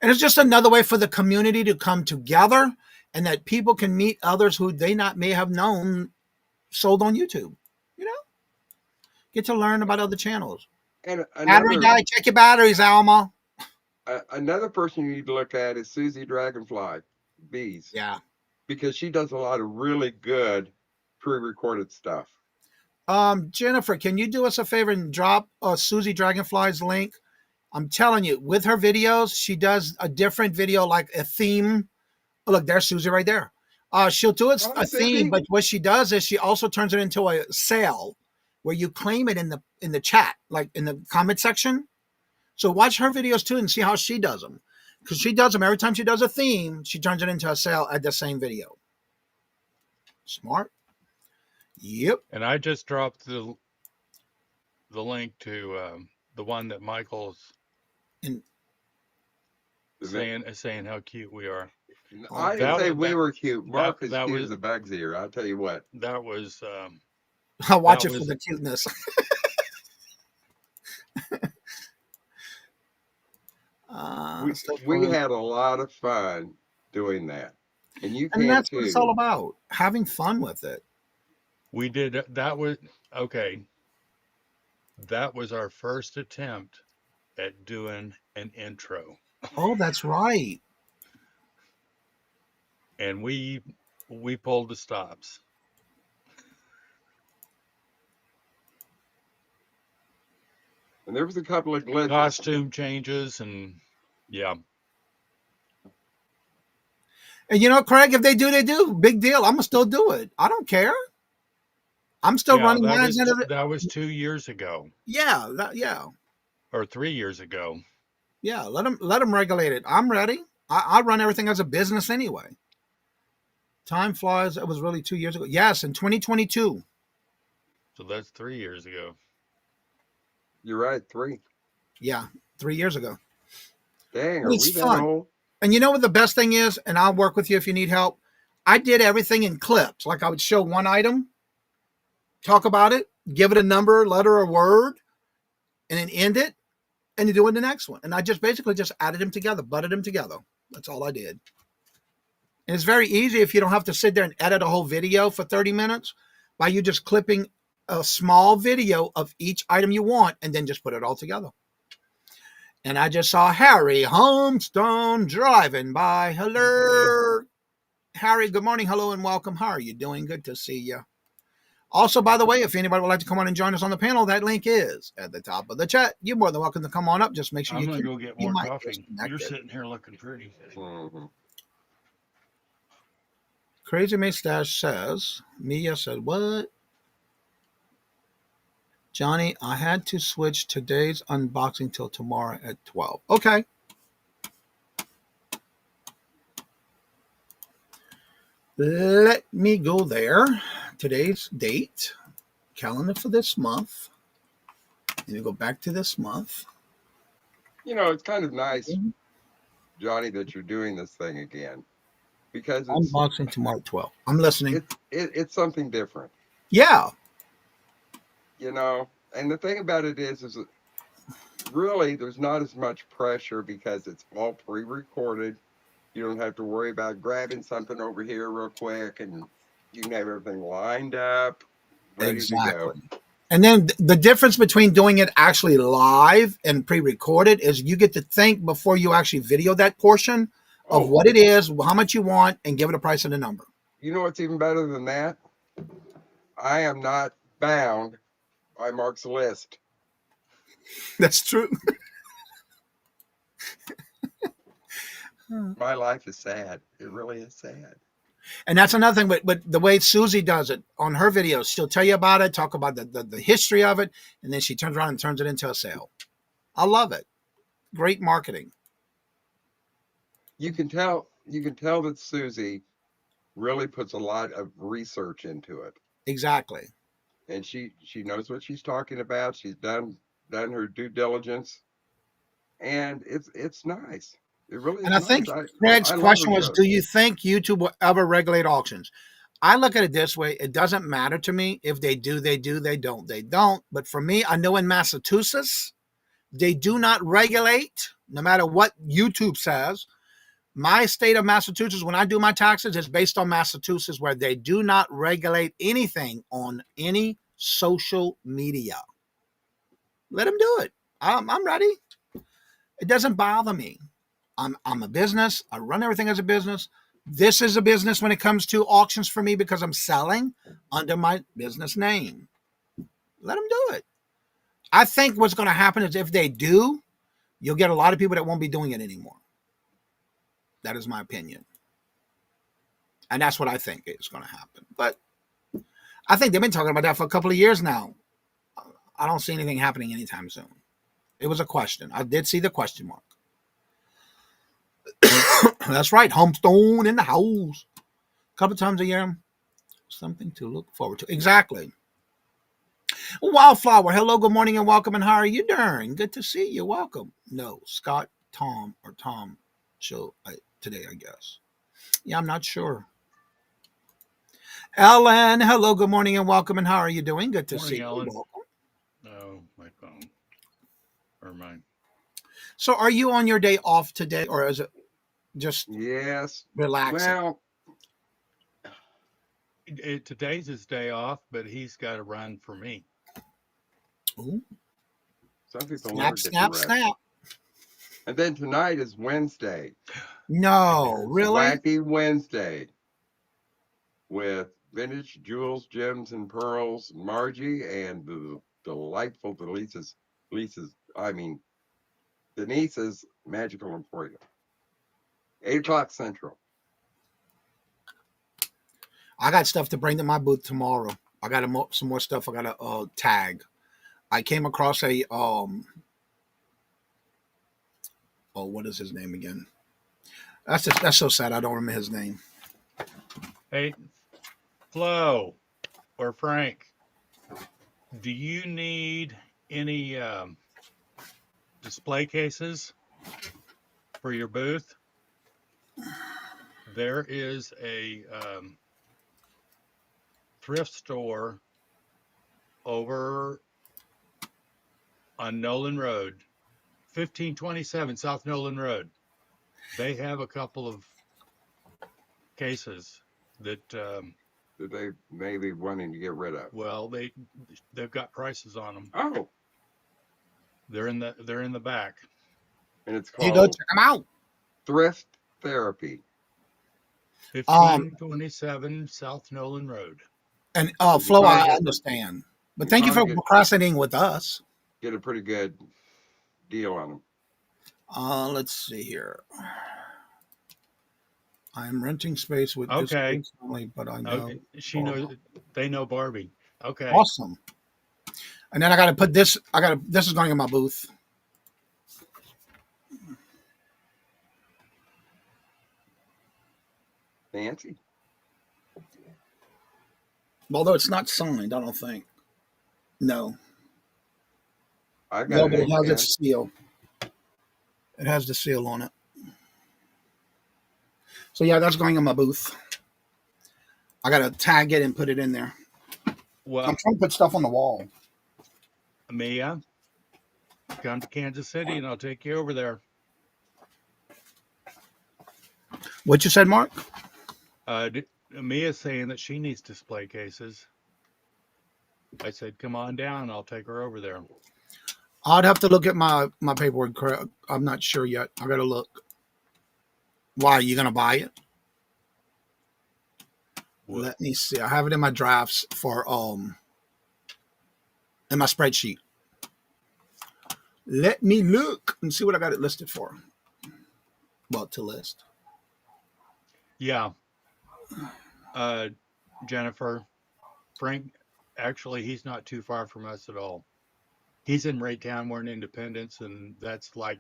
And it's just another way for the community to come together, and that people can meet others who they not may have known sold on YouTube. You know, get to learn about other channels. And Battery die, check your batteries, Alma. another person you need to look at is Susie Dragonfly Bees, Yeah. because she does a lot of really good pre-recorded stuff. Jennifer, can you do us a favor and drop Susie Dragonfly's link? I'm telling you, with her videos, she does a different video, like a theme. Oh, look, there's Susie right there. She'll do it Hi, a theme, Susie. but what she does is she also turns it into a sale where you claim it in the chat, like in the comment section. So watch her videos too and see how she does them, because she does them every time she does a theme. She turns it into a sale at the same video. Smart. Yep. And I just dropped the link to the one that Michael's And saying how cute we are. I didn't That say was we were cute. that Mark is that cute was as a bug's ear. I'll tell you what. that was I'll watch that it for was the cuteness. We So we fun. had a lot of fun doing that, and you And can that's what it's all too. about, having fun with it. we did that was okay. That was our first attempt at doing an intro, Oh, that's right. and we pulled the stops. And there was a couple of glitches. Costume changes and yeah. And you know, Craig, if they do, they do. Big deal. I'm gonna still do it. I don't care. I'm still Yeah, running lines into it. that was 2 years ago Yeah, yeah, or 3 years ago. yeah. Let them regulate it. I'm ready. I run everything as a business anyway. Time flies. It was really 2 years ago. Yes, in 2022. So that's 3 years ago. You're right, 3. Yeah, 3 years ago. Dang, But are it's we that fun. old? And you know what the best thing is? And I'll work with you if you need help. I did everything in clips. Like I would show one item, talk about it, give it a number, letter, or word, and then end it, and you do it the next one. And I just basically just added them together, butted them together. That's all I did. And it's very easy if you don't have to sit there and edit a whole video for 30 minutes by you just clipping a small video of each item you want and then just put it all together. And I just saw Harry Homestone driving by. Hello, Harry. Good morning. Hello and welcome. How are you doing? Good to see you. Also, by the way, if anybody would like to come on and join us on the panel, that link is at the top of the chat. You're more than welcome to come on up. Just make sure I'm you gonna keep go get your more mic coffee. You're disconnected. sitting here looking pretty. Mm-hmm. Crazy Mustache says, Mia said, what? Johnny, I had to switch today's unboxing till tomorrow at 12. Okay. Let me go there. Today's date, calendar for this month. Let me go back to this month. You know, it's kind of nice, Johnny, that you're doing this thing again. because Unboxing tomorrow at 12. I'm listening. it's something different, Yeah, you know. And the thing about it is that really there's not as much pressure because it's all pre-recorded. You don't have to worry about grabbing something over here real quick, and you can have everything lined up, ready to go. exactly. And then the difference between doing it actually live and pre-recorded is you get to think before you actually video that portion of Oh, what it is, how much you want, and give it a price and a number. you know what's even better than that? I am not bound by Mark's list. That's true. My life is sad. It really is sad. And that's another thing. But the way Susie does it on her videos, she'll tell you about it, talk about the history of it, and then she turns around and turns it into a sale. I love it. Great marketing. You can tell that Susie really puts a lot of research into it. Exactly. And she knows what she's talking about. She's done her due diligence, and it's nice. It really And is I think nice. Craig's I love question her was, shows. do you think YouTube will ever regulate auctions? I look at it this way. It doesn't matter to me. If they do, they do. They don't, they don't. But for me, I know in Massachusetts, they do not regulate, no matter what YouTube says. My state of Massachusetts, when I do my taxes, is based on Massachusetts, where they do not regulate anything on any social media. Let them do it. I'm ready. It doesn't bother me. I'm a business. I run everything as a business. This is a business when it comes to auctions for me because I'm selling under my business name. Let them do it. I think what's going to happen is if they do, you'll get a lot of people that won't be doing it anymore. That is my opinion. And that's what I think is going to happen. But I think they've been talking about that for a couple of years now. I don't see anything happening anytime soon. It was a question. I did see the question mark. That's right. Homestone in the house. A couple times a year. Something to look forward to. Exactly. Wildflower. Hello, good morning, and welcome. And how are you doing? Good to see you. Welcome. No, Scott, Tom, or Tom show today, I guess. Yeah, I'm not sure. Ellen. Hello, good morning, and welcome. And how are you doing? Good to Morning, see you. Ellen. Welcome. Oh, my phone. Or mine. So, are you on your day off today, or is it just Yes. relaxing? Well, Today's his day off, but he's got to run for me. Ooh. some people Snap, never get to snap, rest. snap. And then tonight is Wednesday. No, really? Wacky Wednesday with vintage jewels, gems, and pearls, Margie, and the delightful Denise's Magical Emporium. 8 o'clock Central. I got stuff to bring to my booth tomorrow. I got some more stuff I got to tag. I came across a oh, what is his name again? That's so sad. I don't remember his name. Hey, Flo or Frank, do you need any display cases for your booth? There is a thrift store over on Nolan Road, 1527 South Nolan Road. They have a couple of cases that That they may be wanting to get rid of. well, they've got prices on them. Oh, They're in the back. and it's You go called check them out. Thrift Therapy. 1527 South Nolan Road. And So Flo, I understand. But thank you for procrastinating with us. Get a pretty good deal on them. Let's see here. I'm renting space with this Okay. place only, but I know She knows. They know Barbie. Okay. awesome. And then I got to put this. This is going in my booth. Fancy. Although it's not signed, I don't think. No. I got No, but it. it has its seal. It has the seal on it. So yeah, that's going in my booth. I gotta tag it and put it in there. Well, I'm trying to put stuff on the wall. Mia, come to Kansas City and I'll take you over there. What you said, Mark? Mia's saying that she needs display cases. I said, come on down. I'll take her over there. I'd have to look at my paperwork. I'm not sure yet. I gotta look. Why are you gonna buy it? What? Let me see. I have it in my drafts for in my spreadsheet. Let me look and see what I got it listed for. Well, to list. Yeah. Jennifer, Frank, actually, he's not too far from us at all. He's in Raytown. We're in Independence, and that's like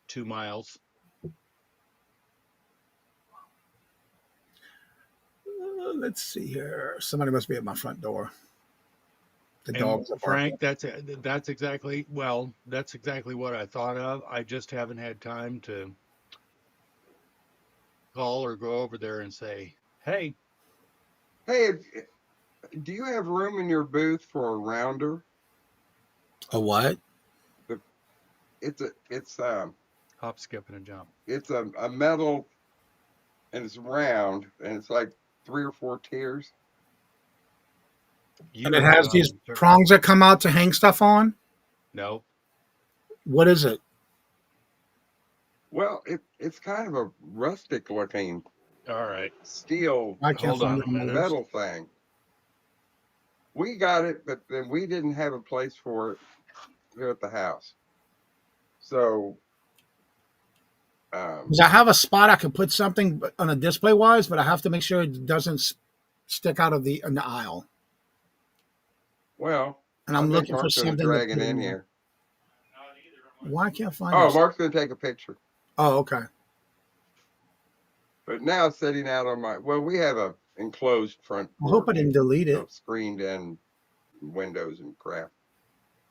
2 miles. Let's see here. Somebody must be at my front door. The And dogs are barking. Frank, that's exactly what I thought of. I just haven't had time to call or go over there and say, "Hey, Hey, do you have room in your booth for a rounder? A what? The it's hop, skip, and a jump." a metal, and it's round, and it's like 3 or 4 tiers. You And it have it has these on. prongs that come out to hang stuff on. No, What is it? Well, it's kind of a rustic looking all right. steel I can't Hold find on it a on my minute. list. metal thing. We got it, but then we didn't have a place for it here at the house. So, Because I have a spot I can put something on a display wise, but I have to make sure it doesn't stick out of the in the aisle. well, And I I'm think looking for Mark's going to something to drag put it in in there. here. Why can't I find Oh, this? Mark's going to take a picture. Oh, okay. But now it's sitting out on my. Well, we have a enclosed front I hope I porch, didn't delete it. screened in windows and crap.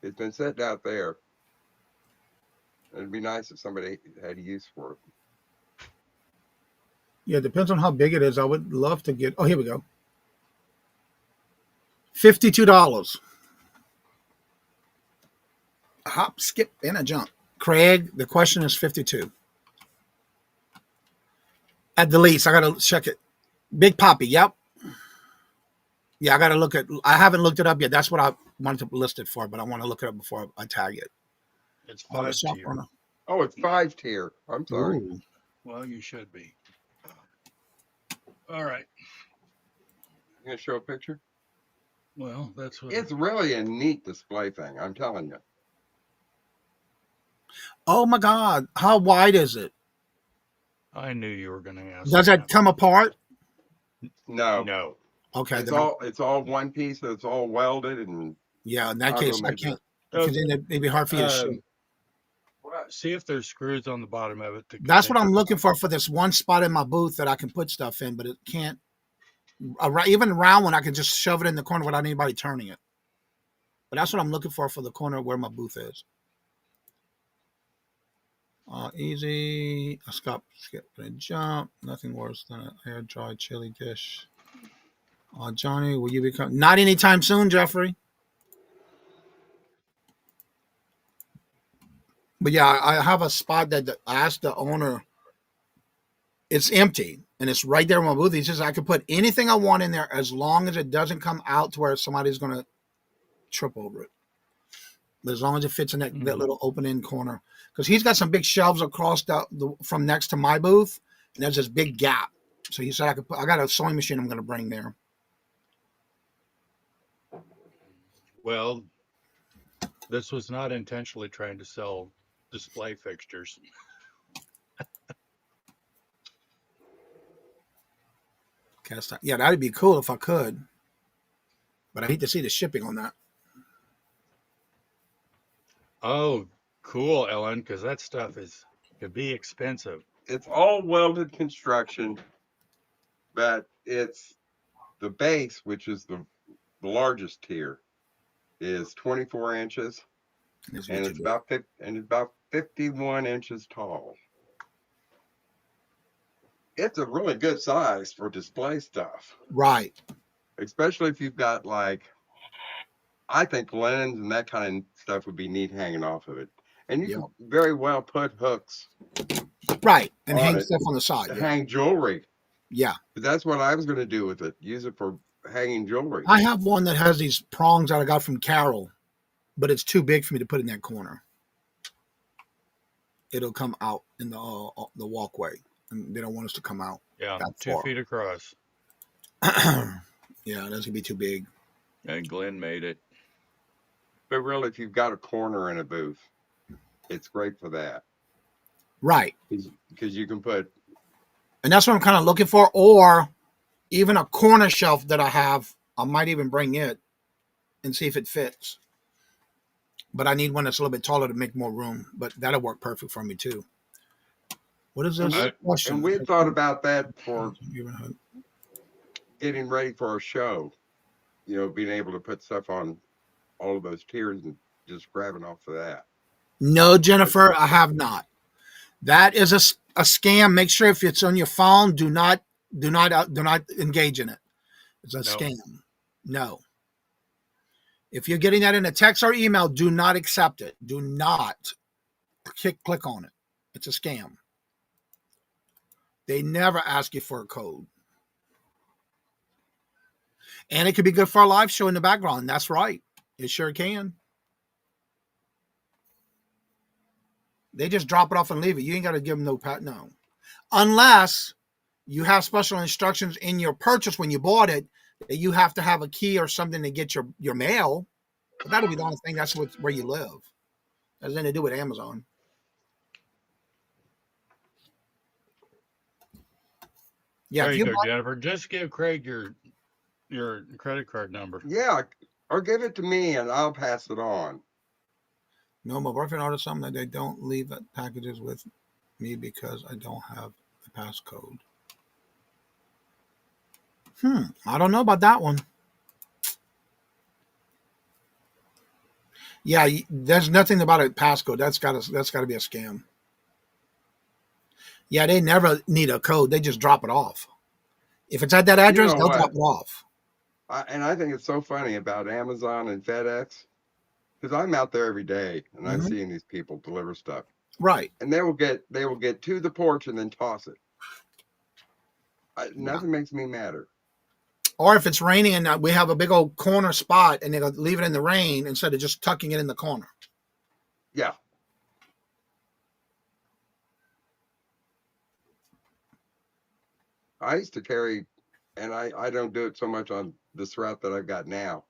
It's been sitting out there. It'd be nice if somebody had use for it. Yeah, it depends on how big it is. I would love to get. Oh, here we go. $52. A hop, skip, and a jump. Craig, the question is 52. At the least, I gotta check it. Big Poppy, yep. Yeah, I gotta look at. I haven't looked it up yet. That's what I wanted to list it for, but I want to look it up before I tag it. It's Oh, the 5 soft tier. runner. Oh, it's 5 tier. I'm sorry. Ooh. Well, you should be. All right. You gonna show a picture? Well, that's what It's really a neat display thing. I'm telling you. Oh my God! How wide is it? I knew you were going to ask. Does that. it come apart? No, No. Okay, it's then all one piece. It's all welded, and yeah. In that I'll go case, I measure can't it. because then it'd be hard for you to shoot. See if there's screws on the bottom of it to That's what connect I'm it. looking for this one spot in my booth that I can put stuff in, but it can't. Even a round one, I can just shove it in the corner without anybody turning it. But that's what I'm looking for the corner where my booth is. Easy. A skip, and jump. Nothing worse than an air dried chili dish. Johnny, will you become not anytime soon, Jeffrey? But yeah, I have a spot that I asked the owner. It's empty and it's right there in my booth. He says I can put anything I want in there as long as it doesn't come out to where somebody's going to trip over it. But as long as it fits in that little open end corner, because he's got some big shelves across from next to my booth, and there's this big gap. So he said I got a sewing machine I'm going to bring there. Well, this was not intentionally trying to sell display fixtures. Yeah, that'd be cool if I could, but I hate to see the shipping on that. Oh, cool, Ellen, because that stuff could be expensive. It's all welded construction, but it's the base, which is the largest tier, is 24 inches, and it's about 51 inches tall. it's a really good size for display stuff, Right. especially if you've got like, I think linens and that kind of stuff would be neat hanging off of it. And you Yeah. can very well put hooks Right. And on hang it stuff on the side. to Yeah. hang jewelry. Yeah. But that's what I was going to do with it. Use it for hanging jewelry. I have one that has these prongs that I got from Carol, but it's too big for me to put in that corner. It'll come out in the walkway, and they don't want us to come out Yeah, that 2 far. feet across. Yeah, that's gonna be too big. And Glenn made it. But really, if you've got a corner in a booth, it's great for that. Right. Because you can put, And that's what I'm kind of looking for. Or even a corner shelf that I have, I might even bring it and see if it fits. But I need one that's a little bit taller to make more room. But that'll work perfect for me too. What is this question? and we thought about that for getting ready for our show. You know, being able to put stuff on all of those tiers and just grabbing off of that. No, Jennifer, I have not. That is a scam. Make sure if it's on your phone, do not engage in it. It's a scam. No. If you're getting that in a text or email, do not accept it. Do not click on it. It's a scam. They never ask you for a code. And it could be good for a live show in the background. That's right. It sure can. They just drop it off and leave it. You ain't got to give them no. Unless you have special instructions in your purchase when you bought it that you have to have a key or something to get your mail. But that'll be the only thing. That's where you live. That has nothing to do with Amazon. Yeah, There you go, Jennifer. Just give Craig your credit card number. Yeah, or give it to me and I'll pass it on. No, my boyfriend ordered something that they don't leave packages with me because I don't have the passcode. I don't know about that one. Yeah, there's nothing about a passcode. That's got to be a scam. Yeah, they never need a code. They just drop it off. If it's at that address, they'll drop it off. And I think it's so funny about Amazon and FedEx because I'm out there every day and I'm seeing these people deliver stuff. Right. And they will get to the porch and then toss it. Nothing makes me madder. Or if it's raining and we have a big old corner spot and they'll leave it in the rain instead of just tucking it in the corner. Yeah. I used to carry, and I don't do it so much on this route that I've got now,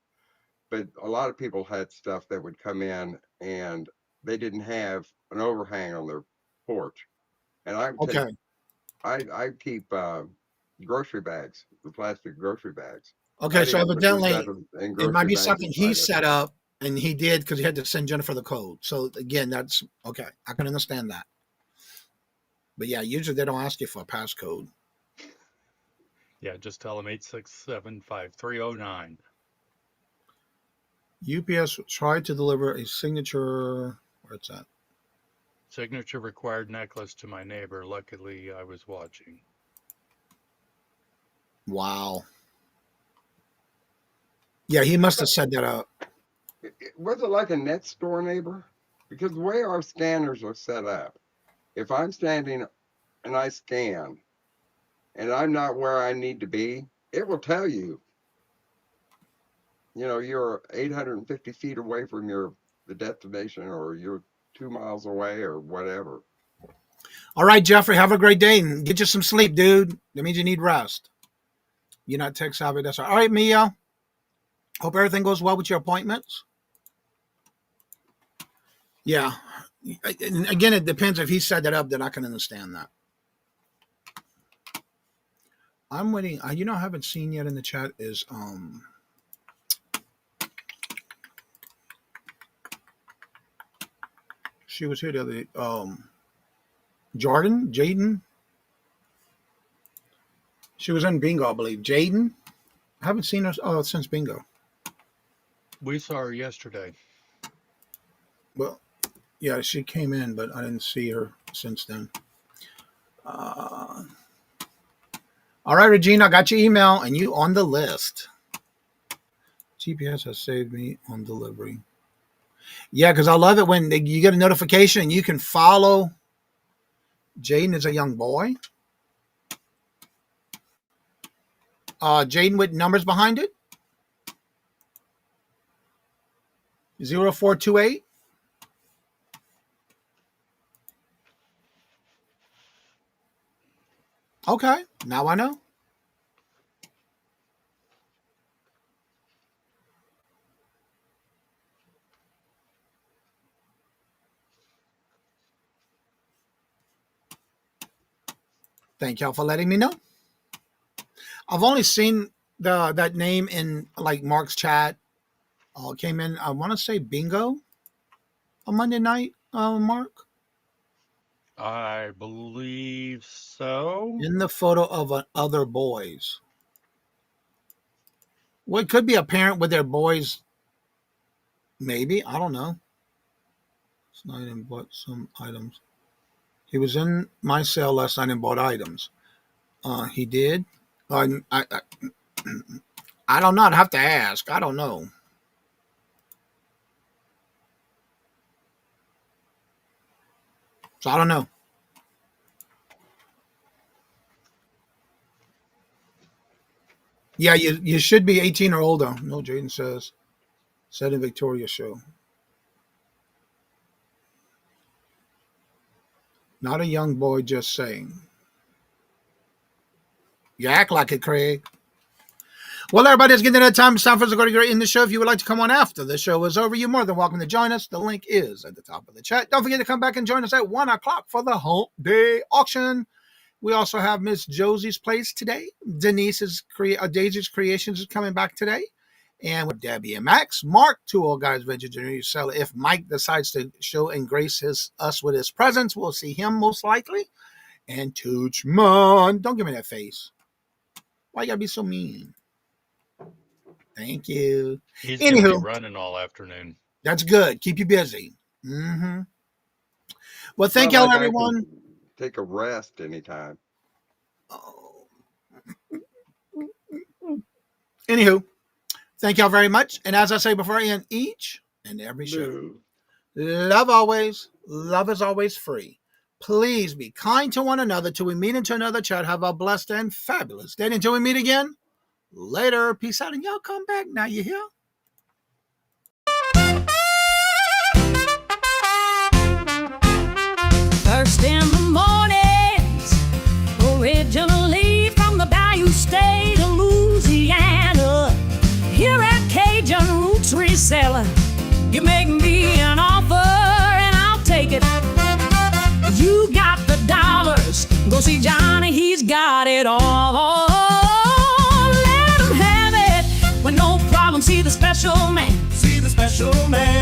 but a lot of people had stuff that would come in and they didn't have an overhang on their porch. And I keep grocery bags, the plastic grocery bags. Okay, so evidently it might be something he set up and he did because he had to send Jennifer the code. So again, that's okay. I can understand that. But yeah, usually they don't ask you for a passcode. Yeah, just tell them 867-5309. UPS tried to deliver a signature. Where's that? Signature required necklace to my neighbor. Luckily, I was watching. Wow. Yeah, he must have set that up. Was it like a next door neighbor? Because the way our scanners are set up, if I'm standing and I scan and I'm not where I need to be, it will tell you, you're 850 feet away from the destination, or you're 2 miles away, or whatever. All right, Jeffrey, have a great day and get you some sleep, dude. That means you need rest. You're not tech savvy. That's all right, Mia. Hope everything goes well with your appointments. Yeah. And again, it depends if he set that up, then I can understand that. I'm waiting. I haven't seen yet in the chat is she was here the other day. Jaden. She was in bingo, I believe. Jaden. I haven't seen her since bingo. We saw her yesterday. Well, yeah, she came in, but I didn't see her since then. All right, Regina, I got your email and you on the list. GPS has saved me on delivery. Yeah, because I love it when you get a notification and you can follow. Jaden is a young boy. Jaden with numbers behind it. 0428. Okay, now I know. Thank y'all for letting me know. I've only seen that name in like Mark's chat. Came in, I want to say bingo on Monday night, Mark. I believe so. In the photo of other boys. Well, it could be a parent with their boys. Maybe. I don't know. Last night and bought some items. He was in my sale last night and bought items. He did. I don't know. I'd have to ask. I don't know. So I don't know. Yeah, you should be 18 or older. No, Jaden says. Said in Victoria show. Not a young boy, just saying. You act like it, Craig. Well, everybody, it's getting to that time. It's time for us to go to in the show. If you would like to come on after the show is over, you're more than welcome to join us. The link is at the top of the chat. Don't forget to come back and join us at 1 o'clock for the Hump Day auction. We also have Miss Josie's Place today. Daisy's Creations is coming back today. And with Debbie and Max, Mark, 2 old guys, vegetarian seller. If Mike decides to show and grace us with his presence, we'll see him most likely. And Toochman. Don't give me that face. Why you gotta be so mean? Thank you. He's going to be running all afternoon. That's good. Keep you busy. Mm-hmm. Well, thank y'all, everyone. Take a rest anytime. Anywho, thank y'all very much. And as I say before I end each and every show, love always. Love is always free. Please be kind to one another till we meet into another chat. Have a blessed and fabulous day. Until we meet again, later. Peace out. And y'all come back now. You hear? First in the mornings, originally from the Bayou State of Louisiana. Here at Cajun Roots Reseller, you make me an offer and I'll take it. You got the dollars, go see Johnny, he's got it all. Let him have it with no problem. See the special man. See the special man.